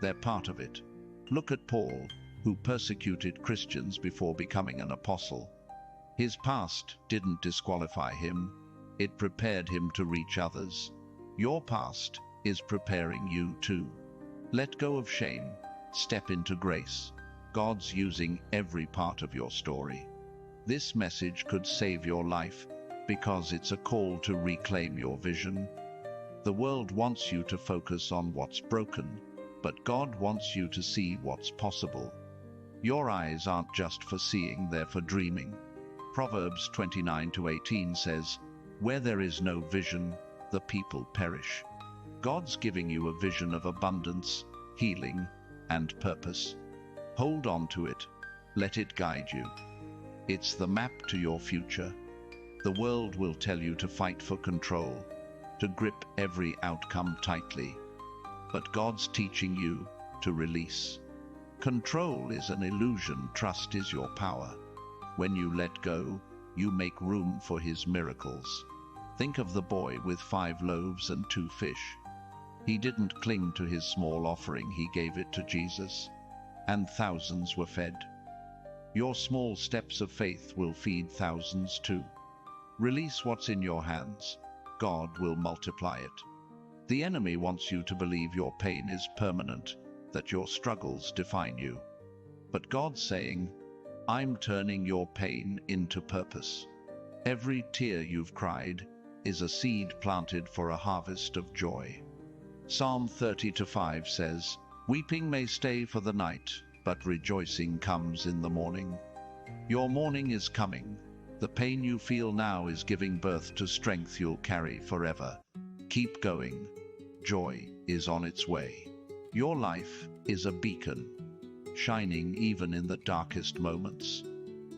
They're part of it. Look at Paul, who persecuted Christians before becoming an apostle. His past didn't disqualify him. It prepared him to reach others. Your past is preparing you too. Let go of shame. Step into grace. God's using every part of your story. This message could save your life because it's a call to reclaim your vision. The world wants you to focus on what's broken, but God wants you to see what's possible. Your eyes aren't just for seeing, they're for dreaming. Proverbs 29-18 says, where there is no vision, the people perish. God's giving you a vision of abundance, healing, and purpose. Hold on to it. Let it guide you. It's the map to your future. The world will tell you to fight for control, to grip every outcome tightly. But God's teaching you to release. Control is an illusion, trust is your power. When you let go, you make room for His miracles. Think of the boy with 5 loaves and 2 fish. He didn't cling to his small offering, he gave it to Jesus, and thousands were fed. Your small steps of faith will feed thousands too. Release what's in your hands. God will multiply it. The enemy wants you to believe your pain is permanent, that your struggles define you. But God's saying, I'm turning your pain into purpose. Every tear you've cried is a seed planted for a harvest of joy. Psalm 30-5 says, weeping may stay for the night, but rejoicing comes in the morning. Your morning is coming. The pain you feel now is giving birth to strength you'll carry forever. Keep going. Joy is on its way. Your life is a beacon, shining even in the darkest moments.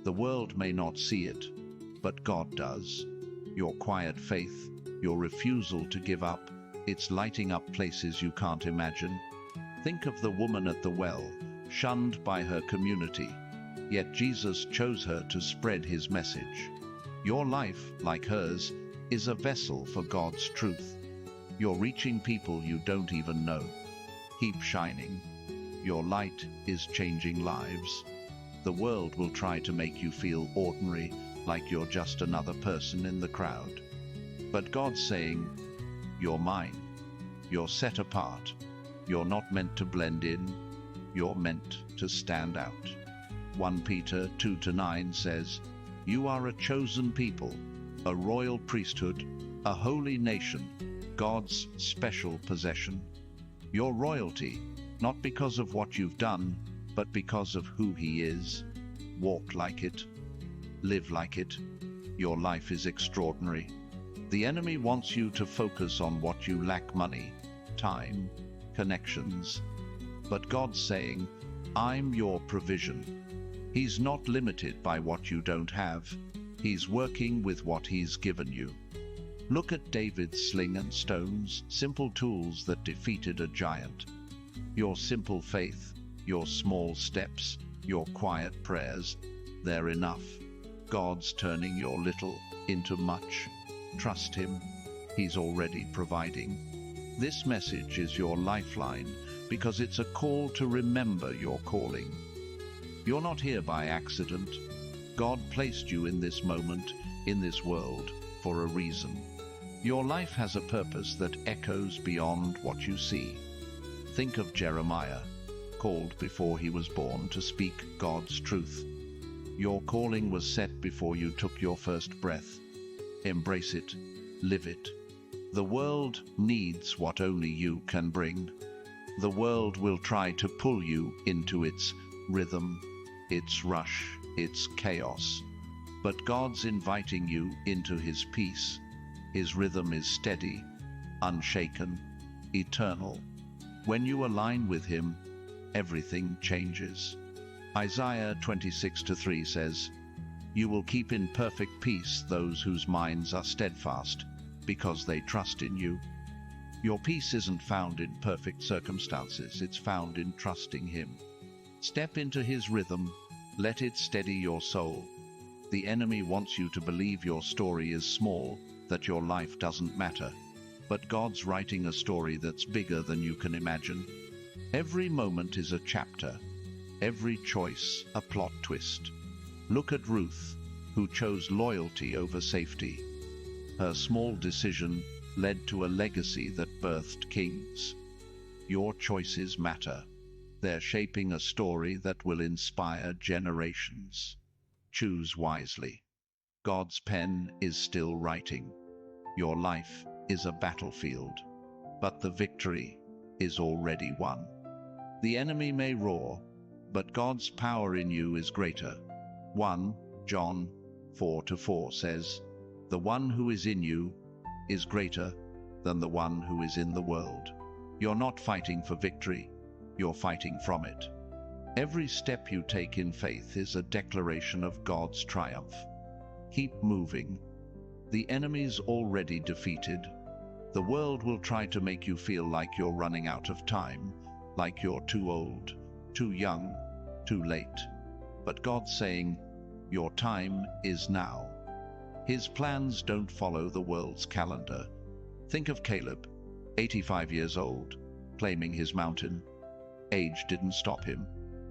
The world may not see it, but God does. Your quiet faith, your refusal to give up, it's lighting up places you can't imagine. Think of the woman at the well, shunned by her community, yet Jesus chose her to spread His message. Your life, like hers, is a vessel for God's truth. You're reaching people you don't even know. Keep shining. Your light is changing lives. The world will try to make you feel ordinary, like you're just another person in the crowd. But God's saying, you're mine. You're set apart. You're not meant to blend in. You're meant to stand out. 1 Peter 2-9 says, you are a chosen people, a royal priesthood, a holy nation, God's special possession. Your royalty, not because of what you've done, but because of who He is. Walk like it. Live like it. Your life is extraordinary. The enemy wants you to focus on what you lack: money, time, connections. But God's saying, I'm your provision. He's not limited by what you don't have. He's working with what he's given you. Look at David's sling and stones, simple tools that defeated a giant. Your simple faith, your small steps, your quiet prayers, they're enough. God's turning your little into much. Trust him. He's already providing. This message is your lifeline because it's a call to remember your calling. You're not here by accident. God placed you in this moment, in this world, for a reason. Your life has a purpose that echoes beyond what you see. Think of Jeremiah, called before he was born to speak God's truth. Your calling was set before you took your first breath. Embrace it, live it. The world needs what only you can bring. The world will try to pull you into its rhythm, its rush, its chaos. But God's inviting you into his peace. His rhythm is steady, unshaken, eternal. When you align with him, everything changes. Isaiah 26:3 says, "You will keep in perfect peace those whose minds are steadfast, because they trust in you." Your peace isn't found in perfect circumstances, it's found in trusting him. Step into his rhythm, let it steady your soul. The enemy wants you to believe your story is small, that your life doesn't matter. But God's writing a story that's bigger than you can imagine. Every moment is a chapter, every choice a plot twist. Look at Ruth, who chose loyalty over safety. Her small decision led to a legacy that birthed kings. Your choices matter. They're shaping a story that will inspire generations. Choose wisely. God's pen is still writing. Your life is a battlefield, but the victory is already won. The enemy may roar, but God's power in you is greater. 1 John 4:4 says, "The one who is in you is greater than the one who is in the world." You're not fighting for victory, you're fighting from it. Every step you take in faith is a declaration of God's triumph. Keep moving. The enemy's already defeated. The world will try to make you feel like you're running out of time, like you're too old, too young, too late. But God's saying, your time is now. His plans don't follow the world's calendar. Think of Caleb, 85 years old, claiming his mountain. Age didn't stop him.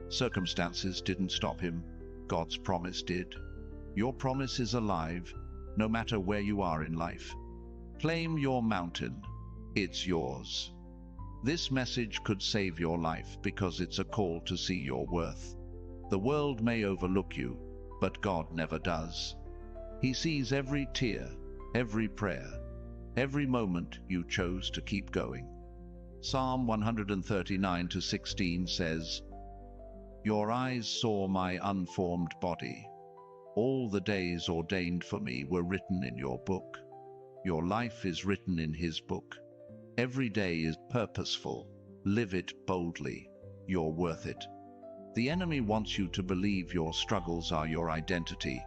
Circumstances didn't stop him. God's promise did. Your promise is alive, no matter where you are in life. Claim your mountain. It's yours. This message could save your life because it's a call to see your worth. The world may overlook you, but God never does. He sees every tear, every prayer, every moment you chose to keep going. Psalm 139:16 says, "Your eyes saw my unformed body. All the days ordained for me were written in your book." Your life is written in his book. Every day is purposeful. Live it boldly. You're worth it. The enemy wants you to believe your struggles are your identity,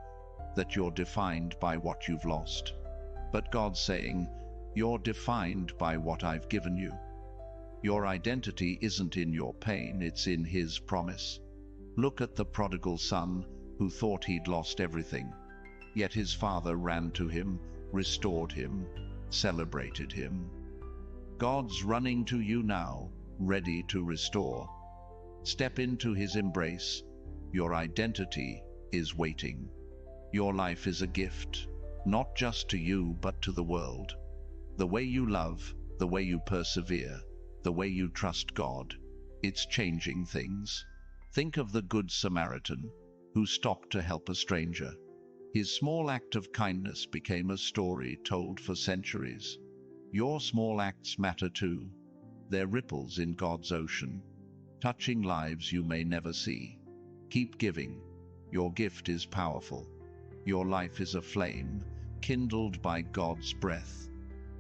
that you're defined by what you've lost. But God's saying, you're defined by what I've given you. Your identity isn't in your pain, it's in his promise. Look at the prodigal son who thought he'd lost everything. Yet his father ran to him, restored him, celebrated him. God's running to you now, ready to restore. Step into his embrace. Your identity is waiting. Your life is a gift, not just to you, but to the world. The way you love, the way you persevere, the way you trust God, it's changing things. Think of the Good Samaritan who stopped to help a stranger. His small act of kindness became a story told for centuries. Your small acts matter too. They're ripples in God's ocean, touching lives you may never see. Keep giving. Your gift is powerful. Your life is a flame, kindled by God's breath.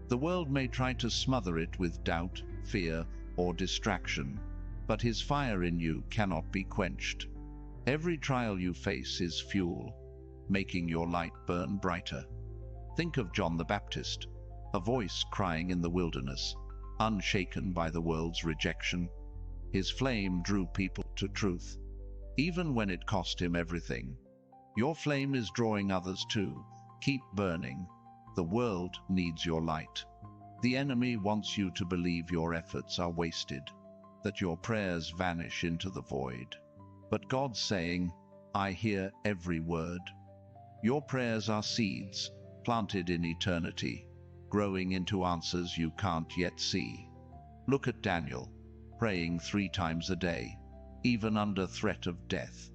The world may try to smother it with doubt, fear, or distraction, but his fire in you cannot be quenched. Every trial you face is fuel. making your light burn brighter. Think of John the Baptist, a voice crying in the wilderness, unshaken by the world's rejection. His flame drew people to truth, even when it cost him everything. Your flame is drawing others too. Keep burning. The world needs your light. The enemy wants you to believe your efforts are wasted, that your prayers vanish into the void. But God's saying, I hear every word. Your prayers are seeds, planted in eternity, growing into answers you can't yet see. Look at Daniel, praying 3 times a day, even under threat of death.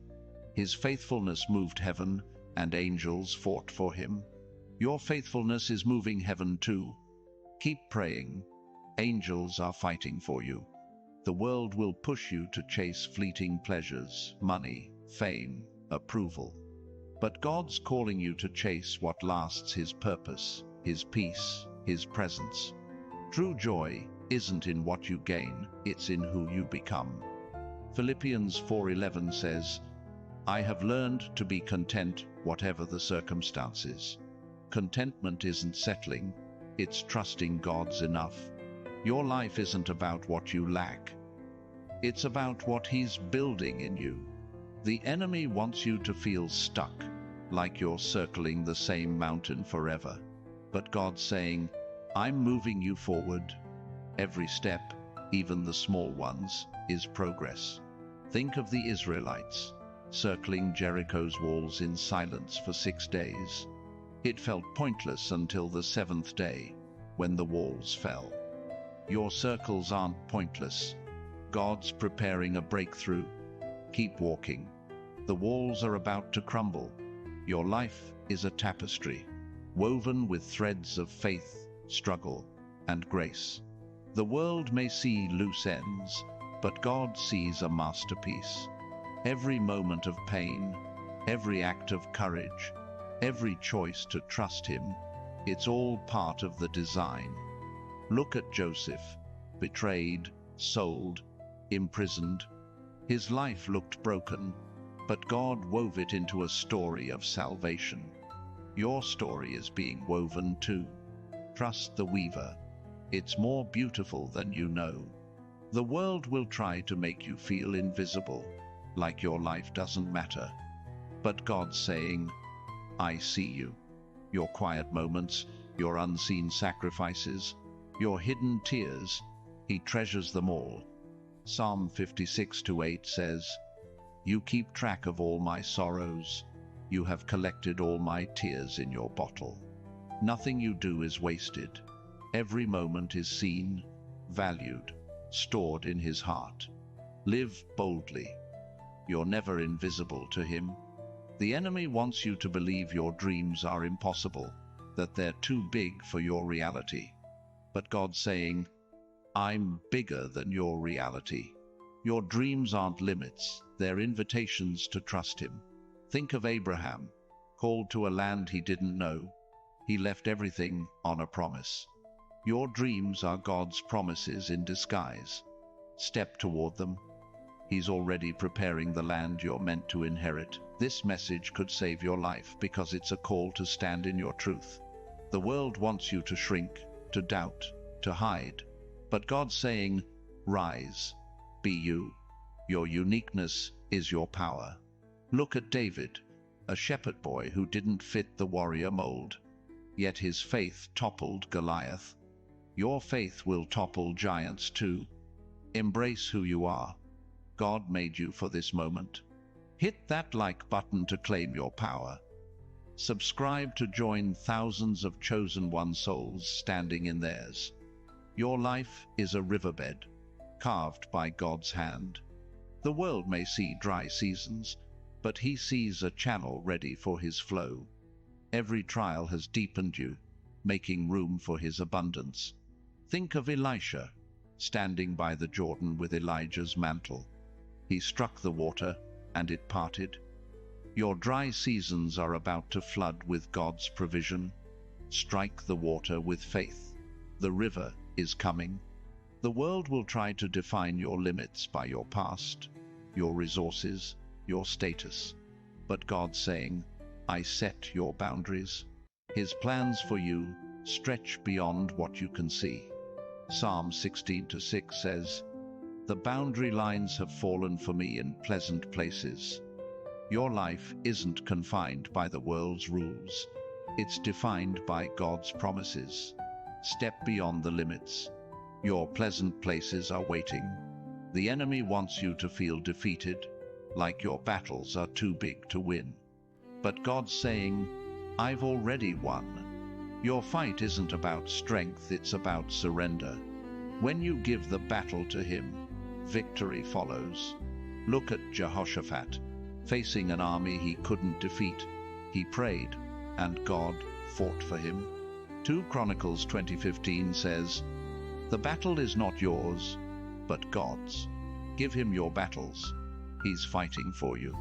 His faithfulness moved heaven, and angels fought for him. Your faithfulness is moving heaven too. Keep praying. Angels are fighting for you. The world will push you to chase fleeting pleasures, money, fame, approval. But God's calling you to chase what lasts, His purpose, His peace, His presence. True joy isn't in what you gain, it's in who you become. Philippians 4:11 says, I have learned to be content whatever the circumstances. Contentment isn't settling, it's trusting God's enough. Your life isn't about what you lack. It's about what He's building in you. The enemy wants you to feel stuck, like you're circling the same mountain forever. But God's saying, I'm moving you forward. Every step, even the small ones, is progress. Think of the Israelites, circling Jericho's walls in silence for 6 days. It felt pointless until the 7th day, when the walls fell. Your circles aren't pointless. God's preparing a breakthrough. Keep walking. The walls are about to crumble. Your life is a tapestry, woven with threads of faith, struggle, and grace. The world may see loose ends, but God sees a masterpiece. Every moment of pain, every act of courage, every choice to trust Him, it's all part of the design. Look at Joseph, betrayed, sold, imprisoned. His life looked broken, but God wove it into a story of salvation. Your story is being woven too. Trust the weaver. It's more beautiful than you know. The world will try to make you feel invisible, like your life doesn't matter. But God's saying, I see you. Your quiet moments, your unseen sacrifices, your hidden tears, He treasures them all. Psalm 56:8 says, You keep track of all my sorrows. You have collected all my tears in your bottle. Nothing you do is wasted. Every moment is seen, valued, stored in His heart. Live boldly. You're never invisible to Him. The enemy wants you to believe your dreams are impossible, that they're too big for your reality. But God's saying, I'm bigger than your reality. Your dreams aren't limits, they're invitations to trust Him. Think of Abraham, called to a land he didn't know. He left everything on a promise. Your dreams are God's promises in disguise. Step toward them. He's already preparing the land you're meant to inherit. This message could save your life because it's a call to stand in your truth. The world wants you to shrink, to doubt, to hide. But God's saying, rise, be you. Your uniqueness is your power. Look at David, a shepherd boy who didn't fit the warrior mold. Yet his faith toppled Goliath. Your faith will topple giants too. Embrace who you are. God made you for this moment. Hit that like button to claim your power. Subscribe to join thousands of chosen one souls standing in theirs. Your life is a riverbed, carved by God's hand. The world may see dry seasons, but He sees a channel ready for His flow. Every trial has deepened you, making room for His abundance. Think of Elisha, standing by the Jordan with Elijah's mantle. He struck the water, and it parted. Your dry seasons are about to flood with God's provision. Strike the water with faith. The river is coming. The world will try to define your limits by your past, your resources, your status. But God's saying, I set your boundaries. His plans for you stretch beyond what you can see. Psalm 16:6 says, "The boundary lines have fallen for me in pleasant places." Your life isn't confined by the world's rules. It's defined by God's promises. Step beyond the limits. Your pleasant places are waiting. The enemy wants you to feel defeated, like your battles are too big to win. But God's saying, I've already won. Your fight isn't about strength, it's about surrender. When you give the battle to Him, victory follows. Look at Jehoshaphat. Facing an army he couldn't defeat, he prayed, and God fought for him. 2 Chronicles 20:15 says, "The battle is not yours, but God's. Give Him your battles. He's fighting for you."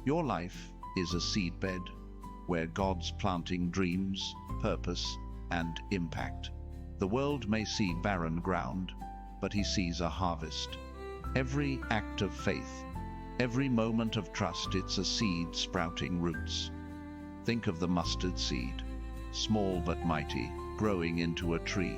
Your life is a seedbed where God's planting dreams, purpose, and impact. The world may see barren ground, but He sees a harvest. Every act of faith, every moment of trust, it's a seed sprouting roots. Think of the mustard seed, small but mighty, growing into a tree.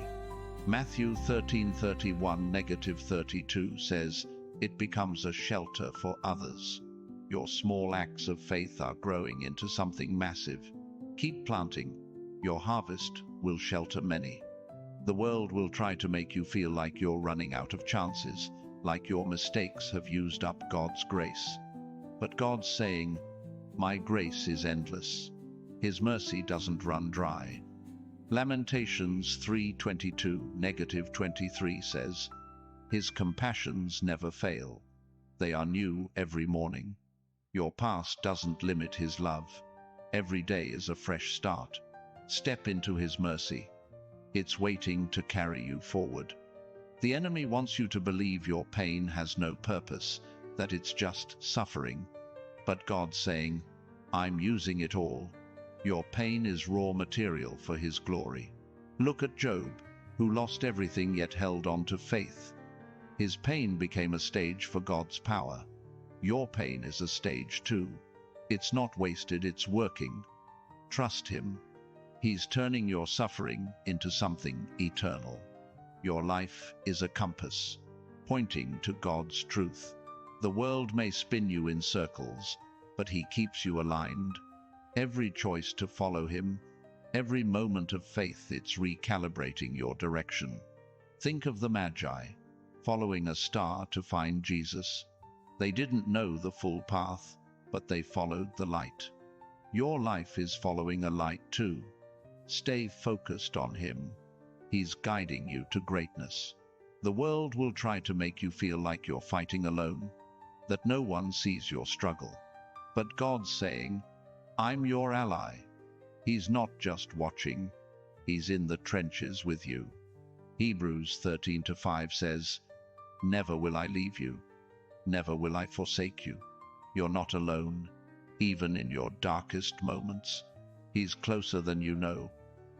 Matthew 13:31-32 says, "It becomes a shelter for others." Your small acts of faith are growing into something massive. Keep planting. Your harvest will shelter many. The world will try to make you feel like you're running out of chances, like your mistakes have used up God's grace. But God's saying, "My grace is endless. His mercy doesn't run dry." Lamentations 3:22-23 says, "His compassions never fail. They are new every morning." Your past doesn't limit His love. Every day is a fresh start. Step into His mercy. It's waiting to carry you forward. The enemy wants you to believe your pain has no purpose, that it's just suffering. But God's saying, "I'm using it all. Your pain is raw material for His glory." Look at Job, who lost everything yet held on to faith. His pain became a stage for God's power. Your pain is a stage too. It's not wasted, it's working. Trust Him. He's turning your suffering into something eternal. Your life is a compass, pointing to God's truth. The world may spin you in circles, but He keeps you aligned. Every choice to follow Him, every moment of faith, it's recalibrating your direction. Think of the Magi, following a star to find Jesus. They didn't know the full path, but they followed the light. Your life is following a light too. Stay focused on Him. He's guiding you to greatness. The world will try to make you feel like you're fighting alone, that no one sees your struggle. But God's saying, "I'm your ally." He's not just watching, He's in the trenches with you. Hebrews 13:5 says, "Never will I leave you. Never will I forsake you." You're not alone, even in your darkest moments. He's closer than you know,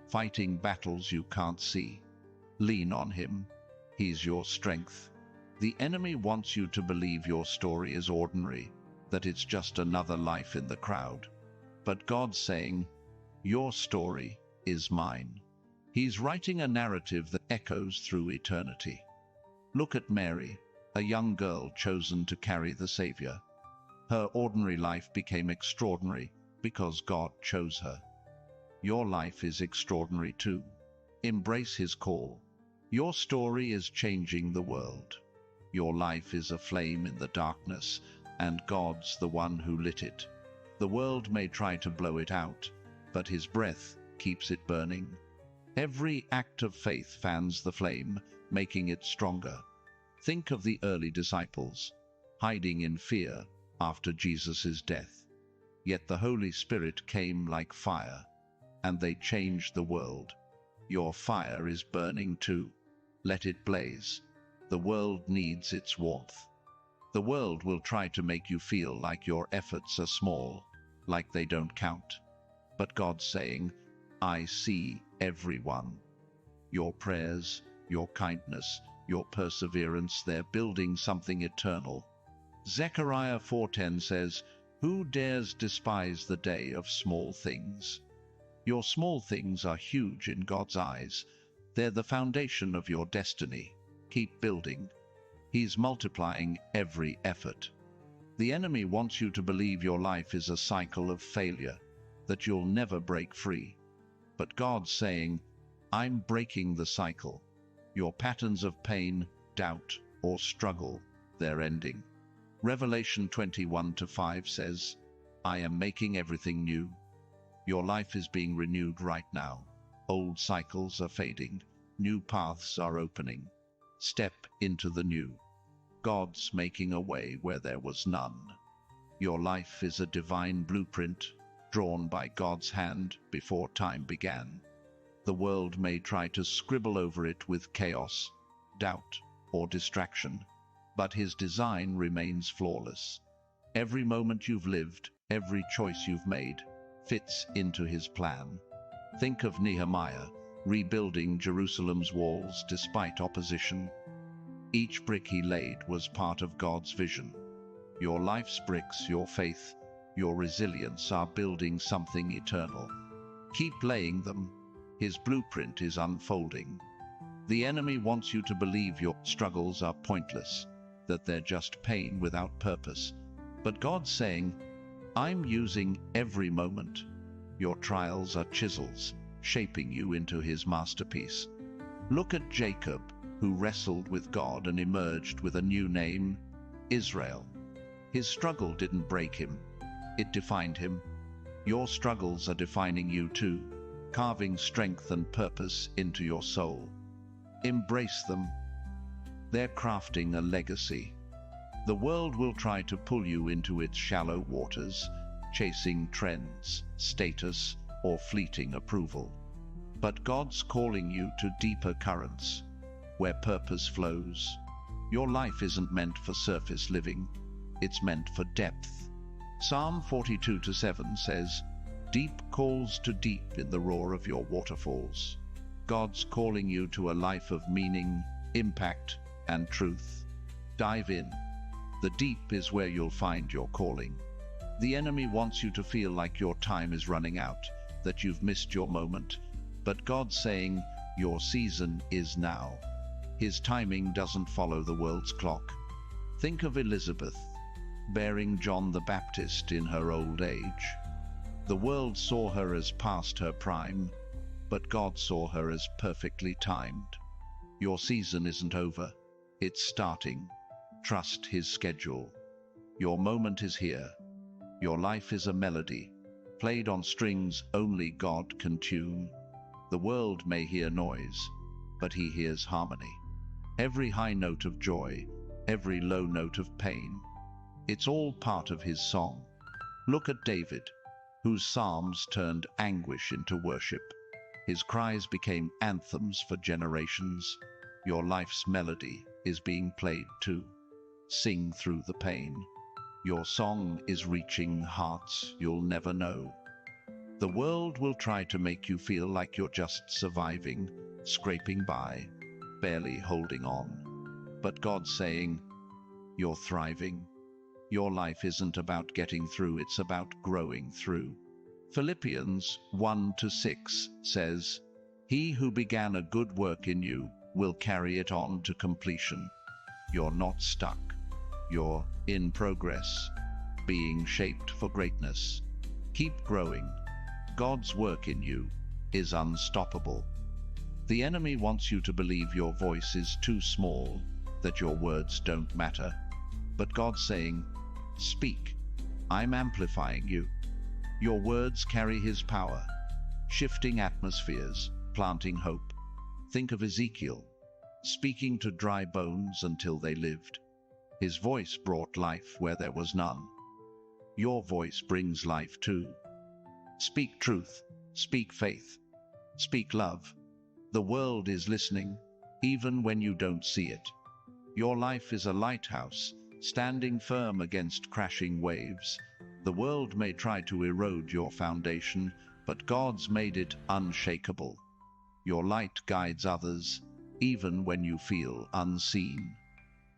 fighting battles you can't see. Lean on Him. He's your strength. The enemy wants you to believe your story is ordinary, that it's just another life in the crowd. But God's saying, "Your story is mine." He's writing a narrative that echoes through eternity. Look at Mary, a young girl chosen to carry the Savior. Her ordinary life became extraordinary because God chose her. Your life is extraordinary too. Embrace His call. Your story is changing the world. Your life is a flame in the darkness, and God's the one who lit it. The world may try to blow it out, but His breath keeps it burning. Every act of faith fans the flame, making it stronger. Think of the early disciples, hiding in fear after Jesus' death. Yet the Holy Spirit came like fire, and they changed the world. Your fire is burning too. Let it blaze. The world needs its warmth. The world will try to make you feel like your efforts are small, like they don't count. But God's saying, "I see everyone. Your prayers, your kindness, your perseverance, they're building something eternal." Zechariah 4:10 says, Who dares despise the day of small things? Your small things are huge in God's eyes. They're the foundation of your destiny. Keep building. He's multiplying every effort. The enemy wants you to believe your life is a cycle of failure, that you'll never break free. But God's saying, I'm breaking the cycle. Your patterns of pain, doubt, or struggle, they're ending. Revelation 21:5 says, I am making everything new. Your life is being renewed right now. Old cycles are fading. New paths are opening. Step into the new. God's making a way where there was none. Your life is a divine blueprint drawn by God's hand before time began. The world may try to scribble over it with chaos, doubt, or distraction, but His design remains flawless. Every moment you've lived, every choice you've made, fits into His plan. Think of Nehemiah, rebuilding Jerusalem's walls despite opposition. Each brick he laid was part of God's vision. Your life's bricks, your faith, your resilience are building something eternal. Keep laying them. His blueprint is unfolding. The enemy wants you to believe your struggles are pointless, that they're just pain without purpose. But God's saying, I'm using every moment. Your trials are chisels, shaping you into His masterpiece. Look at Jacob, who wrestled with God and emerged with a new name, Israel. His struggle didn't break him. It defined him. Your struggles are defining you too, carving strength and purpose into your soul. Embrace them. They're crafting a legacy. The world will try to pull you into its shallow waters, chasing trends, status, or fleeting approval. But God's calling you to deeper currents, where purpose flows. Your life isn't meant for surface living. It's meant for depth. Psalm 42:7 says, Deep calls to deep in the roar of your waterfalls. God's calling you to a life of meaning, impact, and truth. Dive in. The deep is where you'll find your calling. The enemy wants you to feel like your time is running out, that you've missed your moment. But God's saying, your season is now. His timing doesn't follow the world's clock. Think of Elizabeth, bearing John the Baptist in her old age. The world saw her as past her prime, but God saw her as perfectly timed. Your season isn't over. It's starting. Trust His schedule. Your moment is here. Your life is a melody, played on strings only God can tune. The world may hear noise, but He hears harmony. Every high note of joy, every low note of pain. It's all part of His song. Look at David, whose psalms turned anguish into worship. His cries became anthems for generations. Your life's melody is being played too. Sing through the pain. Your song is reaching hearts you'll never know. The world will try to make you feel like you're just surviving, scraping by, barely holding on. But God's saying, you're thriving. Your life isn't about getting through, it's about growing through. Philippians 1:6 says, He who began a good work in you will carry it on to completion. You're not stuck. You're in progress, being shaped for greatness. Keep growing. God's work in you is unstoppable. The enemy wants you to believe your voice is too small, that your words don't matter. But God's saying, speak. I'm amplifying you. Your words carry His power, shifting atmospheres, planting hope. Think of Ezekiel, speaking to dry bones until they lived. His voice brought life where there was none. Your voice brings life too. Speak truth, speak faith, speak love. The world is listening, even when you don't see it. Your life is a lighthouse, standing firm against crashing waves. The world may try to erode your foundation, but God's made it unshakable. Your light guides others, even when you feel unseen.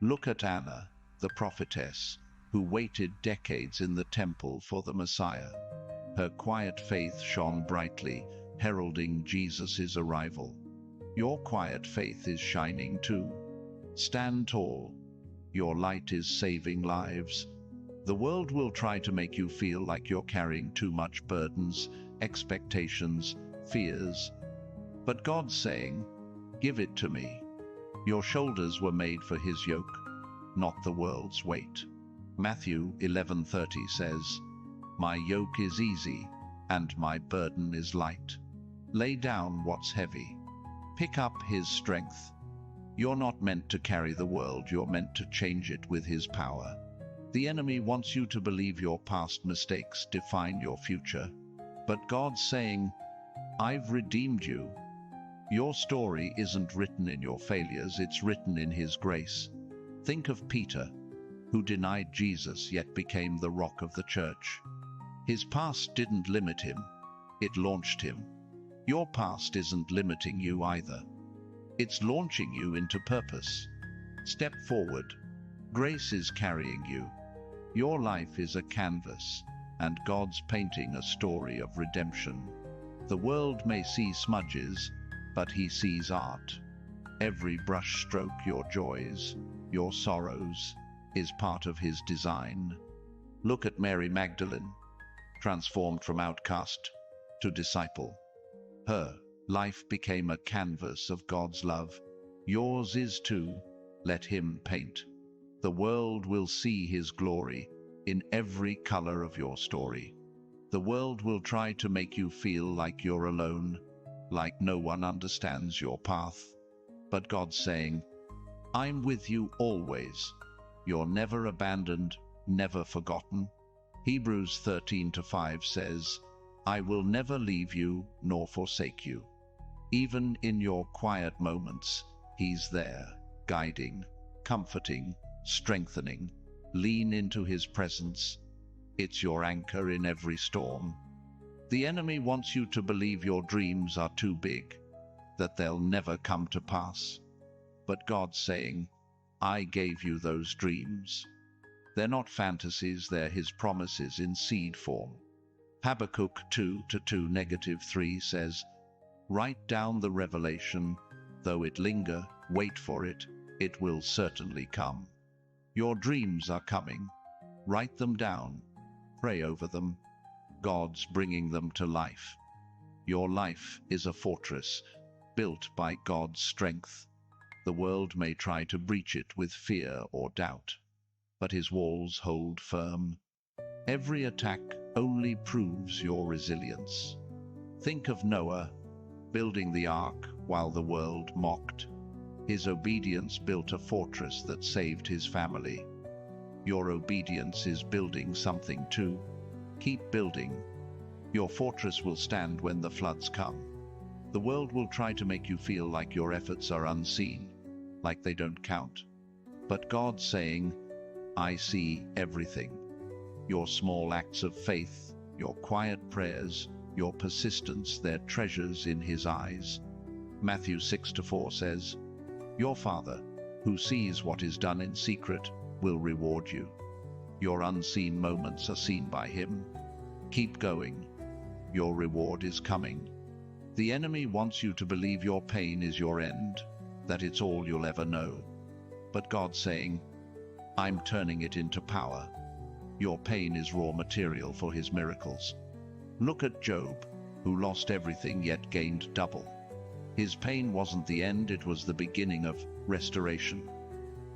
Look at Anna, the prophetess, who waited decades in the temple for the Messiah. Her quiet faith shone brightly, heralding Jesus' arrival. Your quiet faith is shining too. Stand tall. Your light is saving lives. The world will try to make you feel like you're carrying too much burdens, expectations, fears. But God's saying, "Give it to me." Your shoulders were made for his yoke, not the world's weight. Matthew 11:30 says, "My yoke is easy, and my burden is light." Lay down what's heavy. Pick up his strength. You're not meant to carry the world, you're meant to change it with his power. The enemy wants you to believe your past mistakes define your future. But God's saying, "I've redeemed you." Your story isn't written in your failures, it's written in his grace. Think of Peter, who denied Jesus yet became the rock of the church. His past didn't limit him, it launched him. Your past isn't limiting you either. It's launching you into purpose. Step forward. Grace is carrying you. Your life is a canvas, and God's painting a story of redemption. The world may see smudges, but he sees art. Every brush stroke, your joys, your sorrows, is part of his design. Look at Mary Magdalene, transformed from outcast to disciple. Her life became a canvas of God's love. Yours is too. Let him paint. The world will see his glory in every color of your story. The world will try to make you feel like you're alone, like no one understands your path. But God's saying, "I'm with you always. You're never abandoned, never forgotten." Hebrews 13:5 says, "I will never leave you nor forsake you." Even in your quiet moments, he's there, guiding, comforting, strengthening. Lean into his presence. It's your anchor in every storm. The enemy wants you to believe your dreams are too big, that they'll never come to pass. But God's saying, "I gave you those dreams." They're not fantasies, they're his promises in seed form. Habakkuk 2:2-3 says, "Write down the revelation, though it linger, wait for it, it will certainly come." Your dreams are coming. Write them down. Pray over them. God's bringing them to life. Your life is a fortress, built by God's strength. The world may try to breach it with fear or doubt, but his walls hold firm. Every attack only proves your resilience. Think of Noah, building the ark while the world mocked. His obedience built a fortress that saved his family. Your obedience is building something too. Keep building. Your fortress will stand when the floods come. The world will try to make you feel like your efforts are unseen, like they don't count. But God's saying, "I see everything." Your small acts of faith, your quiet prayers, your persistence, they're treasures in his eyes. Matthew 6:4 says, "Your Father, who sees what is done in secret, will reward you." Your unseen moments are seen by him. Keep going. Your reward is coming. The enemy wants you to believe your pain is your end, that it's all you'll ever know. But God's saying, "I'm turning it into power." Your pain is raw material for his miracles. Look at Job, who lost everything yet gained double. His pain wasn't the end, it was the beginning of restoration.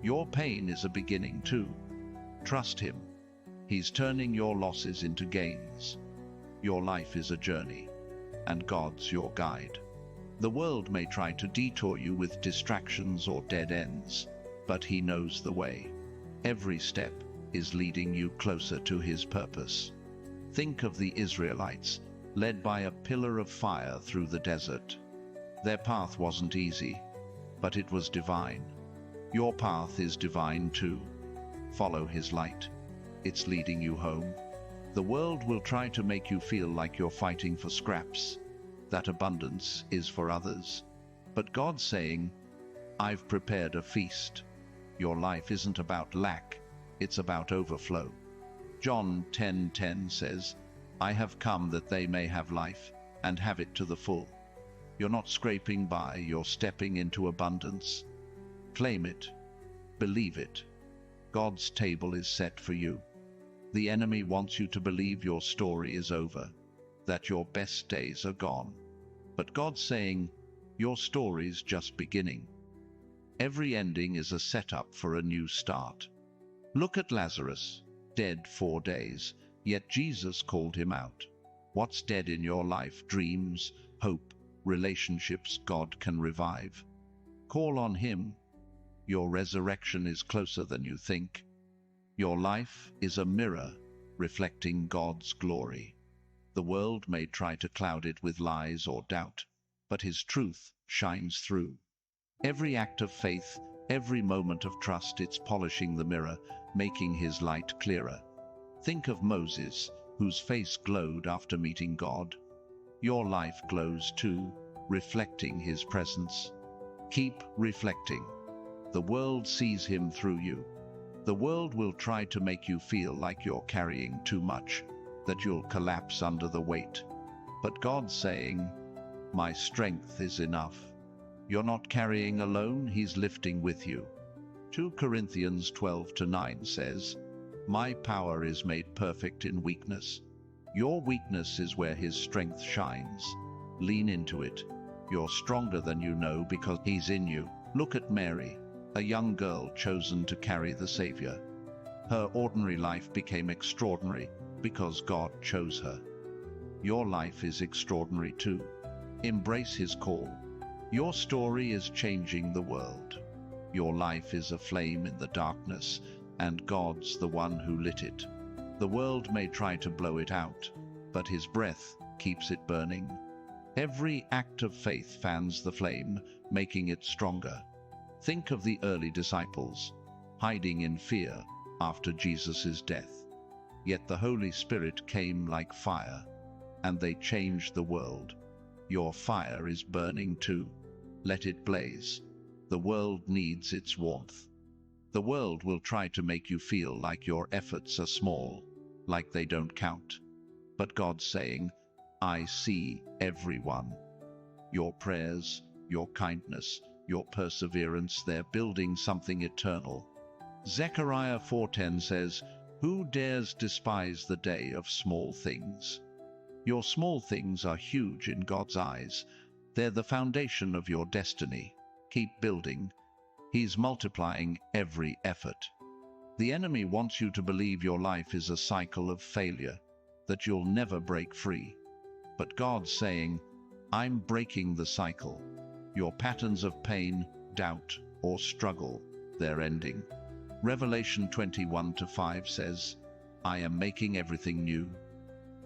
Your pain is a beginning too. Trust him. He's turning your losses into gains. Your life is a journey, and God's your guide. The world may try to detour you with distractions or dead ends, but he knows the way. Every step is leading you closer to his purpose. Think of the Israelites, led by a pillar of fire through the desert. Their path wasn't easy, but it was divine. Your path is divine too. Follow his light. It's leading you home. The world will try to make you feel like you're fighting for scraps, that abundance is for others. But God's saying, "I've prepared a feast." Your life isn't about lack, it's about overflow. John 10:10 says, I have come that they may have life, and have it to the full. You're not scraping by, you're stepping into abundance. Claim it. Believe it. God's table is set for you. The enemy wants you to believe your story is over, that your best days are gone. But God's saying, your story's just beginning. Every ending is a setup for a new start. Look at Lazarus, dead 4 days, yet Jesus called him out. What's dead in your life? Dreams, hope, relationships God can revive. Call on him. Your resurrection is closer than you think. Your life is a mirror reflecting God's glory. The world may try to cloud it with lies or doubt, but his truth shines through. Every act of faith, every moment of trust, it's polishing the mirror, making his light clearer. Think of Moses, whose face glowed after meeting God. Your life glows too, reflecting his presence. Keep reflecting. The world sees him through you. The world will try to make you feel like you're carrying too much, that you'll collapse under the weight. But God's saying, my strength is enough. You're not carrying alone, he's lifting with you. 2 Corinthians 12:9 says, my power is made perfect in weakness. Your weakness is where his strength shines. Lean into it. You're stronger than you know because he's in you. Look at Mary, a young girl chosen to carry the Savior. Her ordinary life became extraordinary because God chose her. Your life is extraordinary too. Embrace his call. Your story is changing the world. Your life is a flame in the darkness, and God's the one who lit it. The world may try to blow it out, but his breath keeps it burning. Every act of faith fans the flame, making it stronger. Think of the early disciples, hiding in fear after Jesus' death. Yet the Holy Spirit came like fire, and they changed the world. Your fire is burning too. Let it blaze. The world needs its warmth. The world will try to make you feel like your efforts are small, like they don't count. But God's saying, I see everyone. Your prayers, your kindness, your perseverance, they're building something eternal. Zechariah 4:10 says, who dares despise the day of small things? Your small things are huge in God's eyes. They're the foundation of your destiny. Keep building. He's multiplying every effort. The enemy wants you to believe your life is a cycle of failure, that you'll never break free. But God's saying, I'm breaking the cycle. Your patterns of pain, doubt, or struggle, they're ending. Revelation 21:5 says, I am making everything new.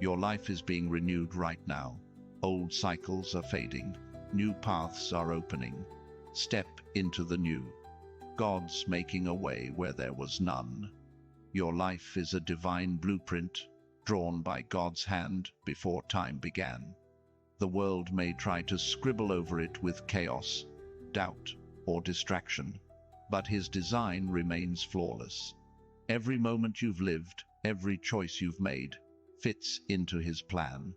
Your life is being renewed right now. Old cycles are fading. New paths are opening. Step into the new. God's making a way where there was none. Your life is a divine blueprint, drawn by God's hand before time began. The world may try to scribble over it with chaos, doubt, or distraction, but his design remains flawless. Every moment you've lived, every choice you've made, fits into his plan.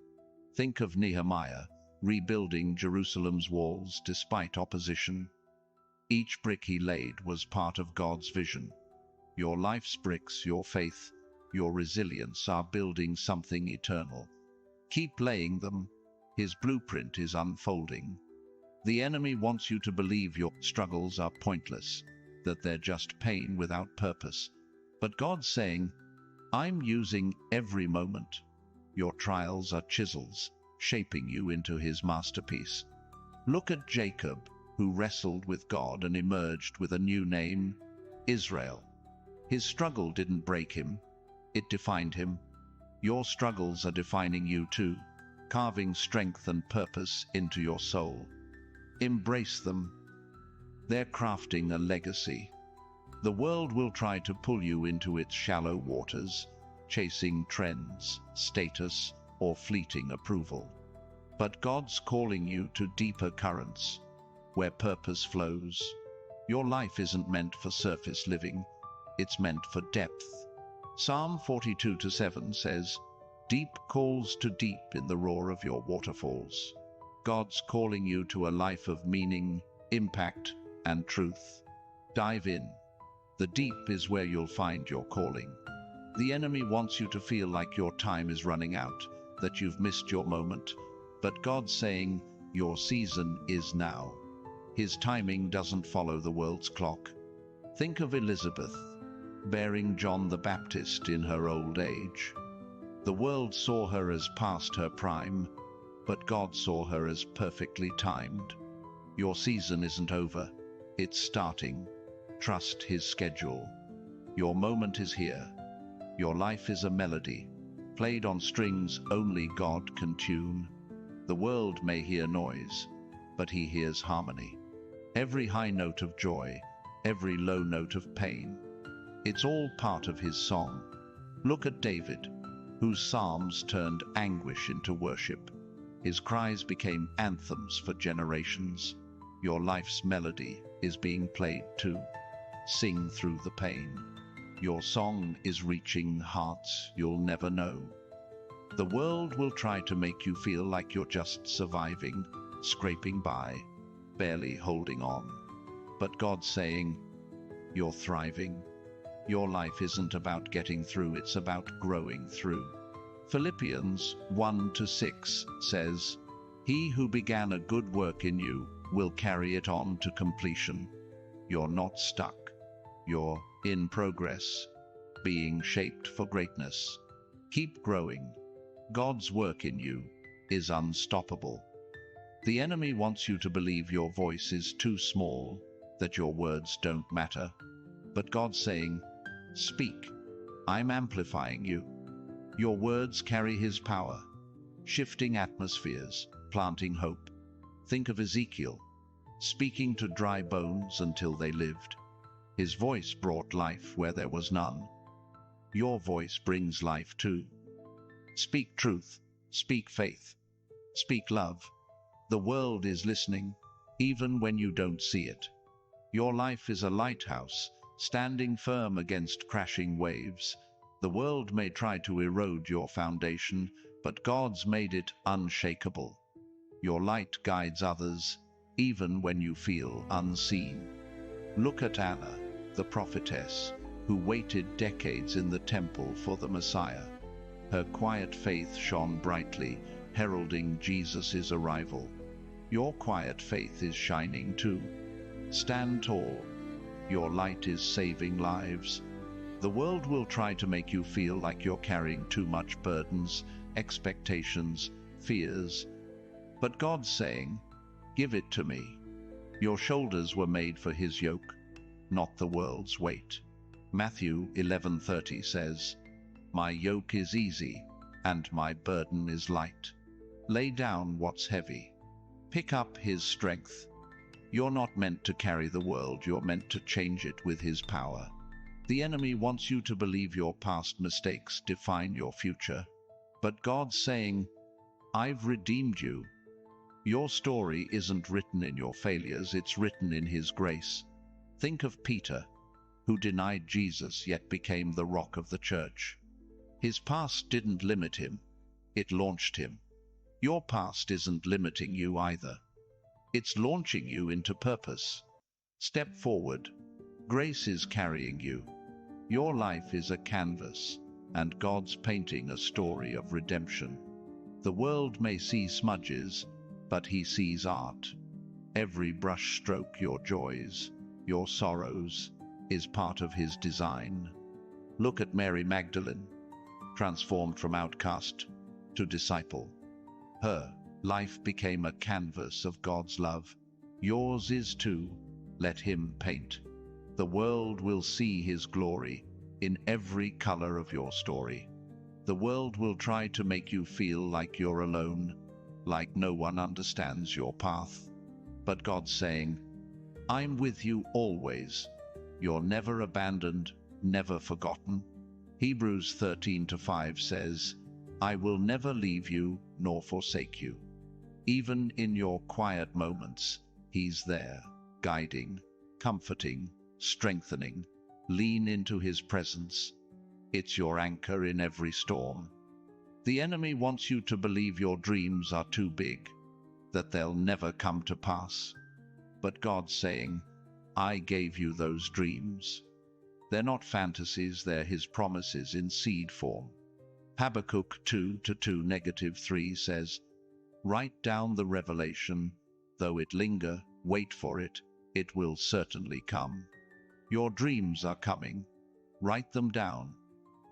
Think of Nehemiah, rebuilding Jerusalem's walls despite opposition. Each brick he laid was part of God's vision. Your life's bricks, your faith, your resilience are building something eternal. Keep laying them. His blueprint is unfolding. The enemy wants you to believe your struggles are pointless, that they're just pain without purpose. But God's saying, I'm using every moment. Your trials are chisels, shaping you into his masterpiece. Look at Jacob, who wrestled with God and emerged with a new name, Israel. His struggle didn't break him, it defined him. Your struggles are defining you too, carving strength and purpose into your soul. Embrace them. They're crafting a legacy. The world will try to pull you into its shallow waters, chasing trends, status, or fleeting approval. But God's calling you to deeper currents, where purpose flows. Your life isn't meant for surface living. it's meant for depth. Psalm 42:7 says, "Deep calls to deep in the roar of your waterfalls." God's calling you to a life of meaning, impact, and truth. Dive in. The deep is where you'll find your calling. The enemy wants you to feel like your time is running out, that you've missed your moment, but God's saying, your season is now. His timing doesn't follow the world's clock. Think of Elizabeth, bearing John the Baptist in her old age. The world saw her as past her prime, but God saw her as perfectly timed. Your season isn't over, it's starting. Trust His schedule. Your moment is here. Your life is a melody, played on strings only God can tune. The world may hear noise, but He hears harmony. Every high note of joy, every low note of pain. It's all part of His song. Look at David, whose psalms turned anguish into worship. His cries became anthems for generations. Your life's melody is being played too. Sing through the pain. Your song is reaching hearts you'll never know. The world will try to make you feel like you're just surviving, scraping by, barely holding on. But God's saying, you're thriving. Your life isn't about getting through, it's about growing through. Philippians 1:6 says, "He who began a good work in you will carry it on to completion." You're not stuck. You're in progress, being shaped for greatness. Keep growing. God's work in you is unstoppable. The enemy wants you to believe your voice is too small, that your words don't matter. But God's saying, speak. I'm amplifying you. Your words carry His power, shifting atmospheres, planting hope. Think of Ezekiel, speaking to dry bones until they lived. His voice brought life where there was none. Your voice brings life too. Speak truth, speak faith, speak love. The world is listening, even when you don't see it. Your life is a lighthouse, standing firm against crashing waves. The world may try to erode your foundation, but God's made it unshakable. Your light guides others, even when you feel unseen. Look at Anna, the prophetess, who waited decades in the temple for the Messiah. Her quiet faith shone brightly, heralding Jesus' arrival. Your quiet faith is shining too. Stand tall. Your light is saving lives. The world will try to make you feel like you're carrying too much burdens, expectations, fears. But God's saying, give it to me. Your shoulders were made for His yoke, not the world's weight. Matthew 11:30 says, "My yoke is easy, and my burden is light." Lay down what's heavy. Pick up His strength. You're not meant to carry the world, you're meant to change it with His power. The enemy wants you to believe your past mistakes define your future. But God's saying, I've redeemed you. Your story isn't written in your failures, it's written in His grace. Think of Peter, who denied Jesus yet became the rock of the church. His past didn't limit him, it launched him. Your past isn't limiting you either. It's launching you into purpose. Step forward. Grace is carrying you. Your life is a canvas, and God's painting a story of redemption. The world may see smudges, but He sees art. Every brush stroke, your joys, your sorrows, is part of His design. Look at Mary Magdalene, transformed from outcast to disciple. Her life became a canvas of God's love. Yours is too. Let Him paint. The world will see His glory in every color of your story. The world will try to make you feel like you're alone, like no one understands your path. But God's saying, I'm with you always. You're never abandoned, never forgotten. Hebrews 13:5 says, I will never leave you nor forsake you. Even in your quiet moments, He's there, guiding, comforting, strengthening. Lean into his presence. It's your anchor in every storm. The enemy wants you to believe your dreams are too big, that they'll never come to pass. But God's saying, I gave you those dreams. They're not fantasies, they're his promises in seed form. Habakkuk 2:2-3 says, Write down the revelation, though it linger, wait for it, it will certainly come. Your dreams are coming. Write them down.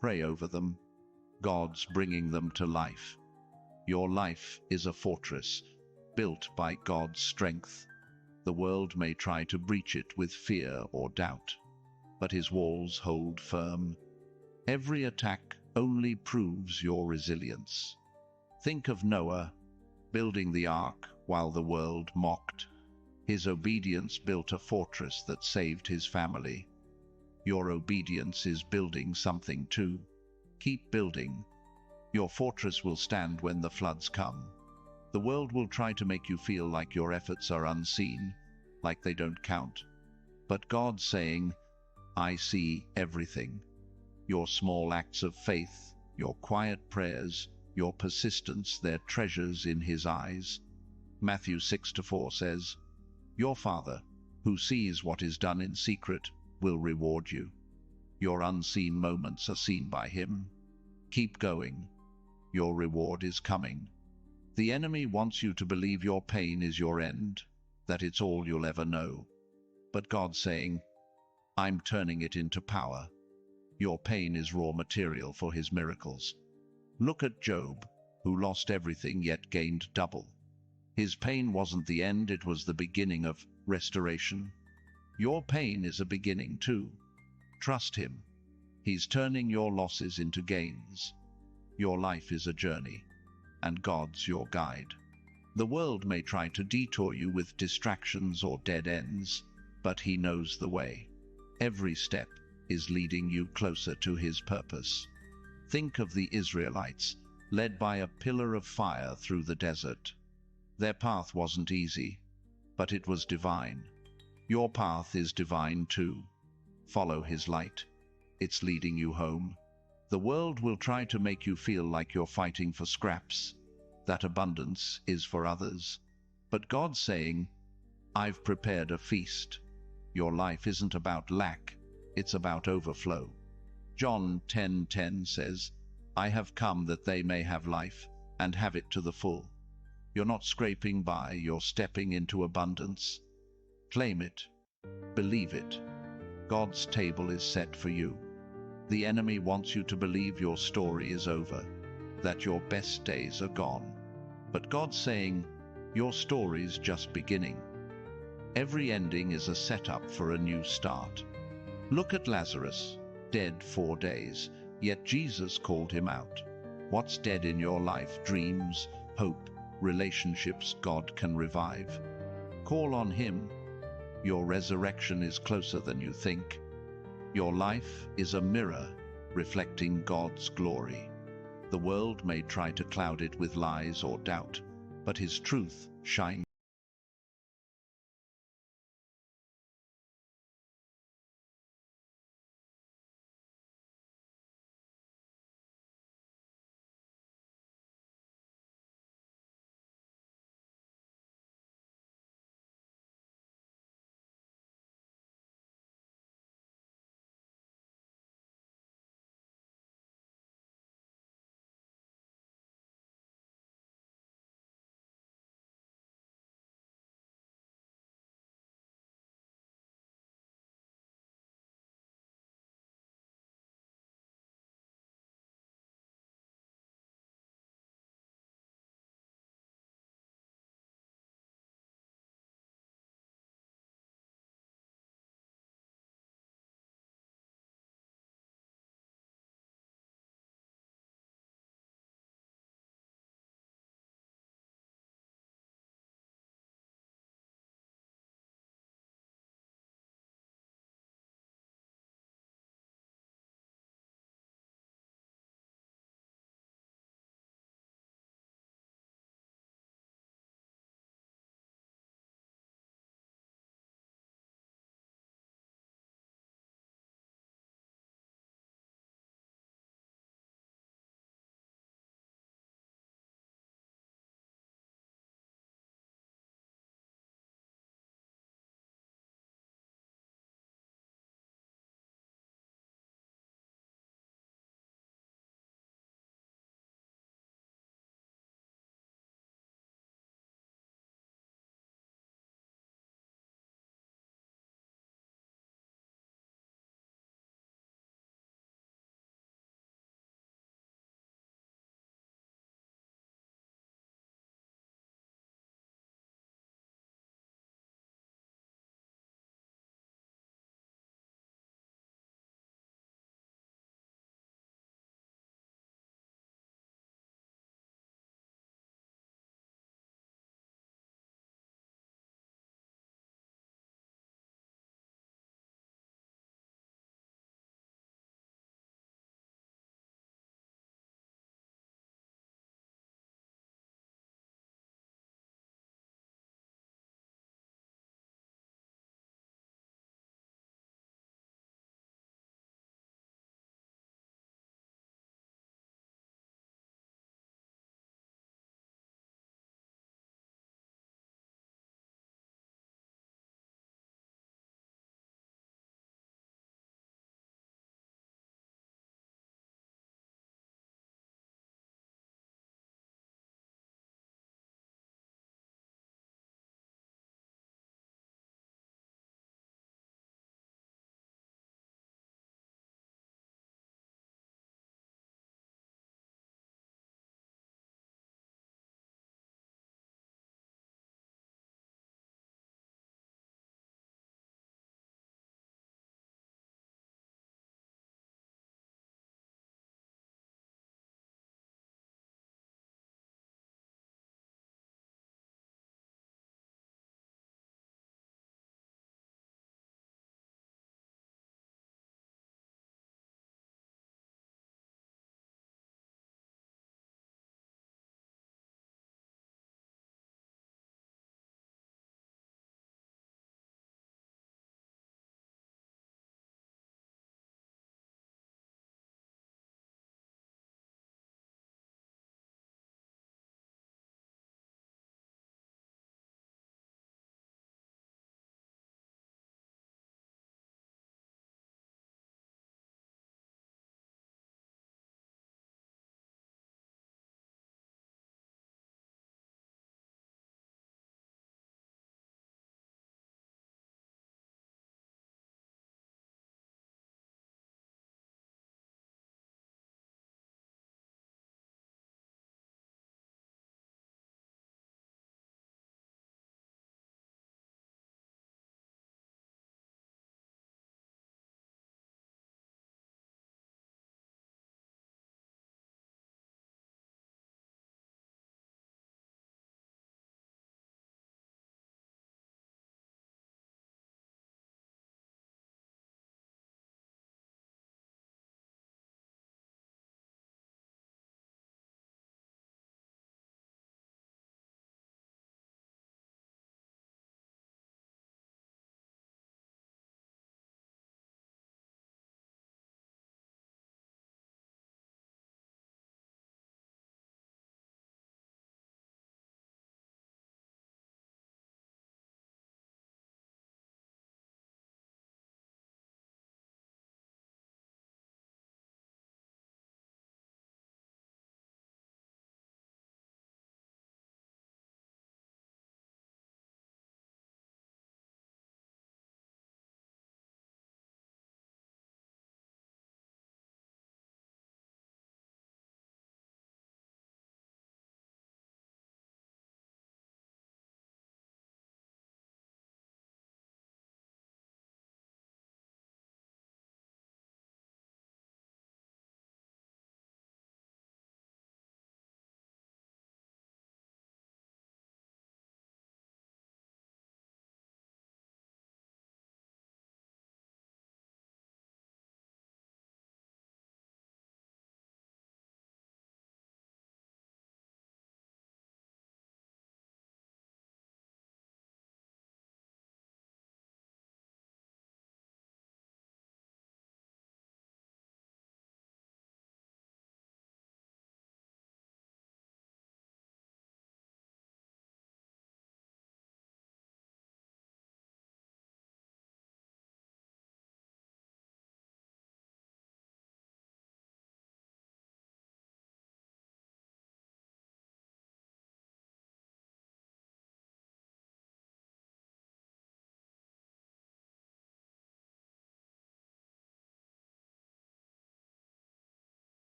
Pray over them. God's bringing them to life. Your life is a fortress, built by God's strength. The world may try to breach it with fear or doubt, but his walls hold firm. Every attack only proves your resilience. Think of Noah, building the ark while the world mocked. His obedience built a fortress that saved his family. Your obedience is building something too. Keep building. Your fortress will stand when the floods come. The world will try to make you feel like your efforts are unseen, like they don't count. But God's saying, I see everything. Your small acts of faith, your quiet prayers, your persistence, they're treasures in his eyes. Matthew 6:4 says, Your Father, who sees what is done in secret, will reward you. Your unseen moments are seen by him. Keep going. Your reward is coming. The enemy wants you to believe your pain is your end, that it's all you'll ever know. But God's saying, I'm turning it into power. Your pain is raw material for his miracles. Look at Job, who lost everything yet gained double. His pain wasn't the end, it was the beginning of restoration. Your pain is a beginning too. Trust him. He's turning your losses into gains. Your life is a journey, and God's your guide. The world may try to detour you with distractions or dead ends, but he knows the way. Every step is leading you closer to his purpose. Think of the Israelites, led by a pillar of fire through the desert. Their path wasn't easy, but it was divine. Your path is divine too. Follow his light. It's leading you home. The world will try to make you feel like you're fighting for scraps, that abundance is for others. But God's saying, I've prepared a feast. Your life isn't about lack, it's about overflow. John 10:10 says, I have come that they may have life, and have it to the full. You're not scraping by, you're stepping into abundance. Claim it. Believe it. God's table is set for you. The enemy wants you to believe your story is over, that your best days are gone. But God's saying, your story's just beginning. Every ending is a setup for a new start. Look at Lazarus, dead 4 days, yet Jesus called him out. What's dead in your life? Dreams, hope, relationships God can revive. Call on him. Your resurrection is closer than you think. Your life is a mirror reflecting God's glory. The world may try to cloud it with lies or doubt, but his truth shines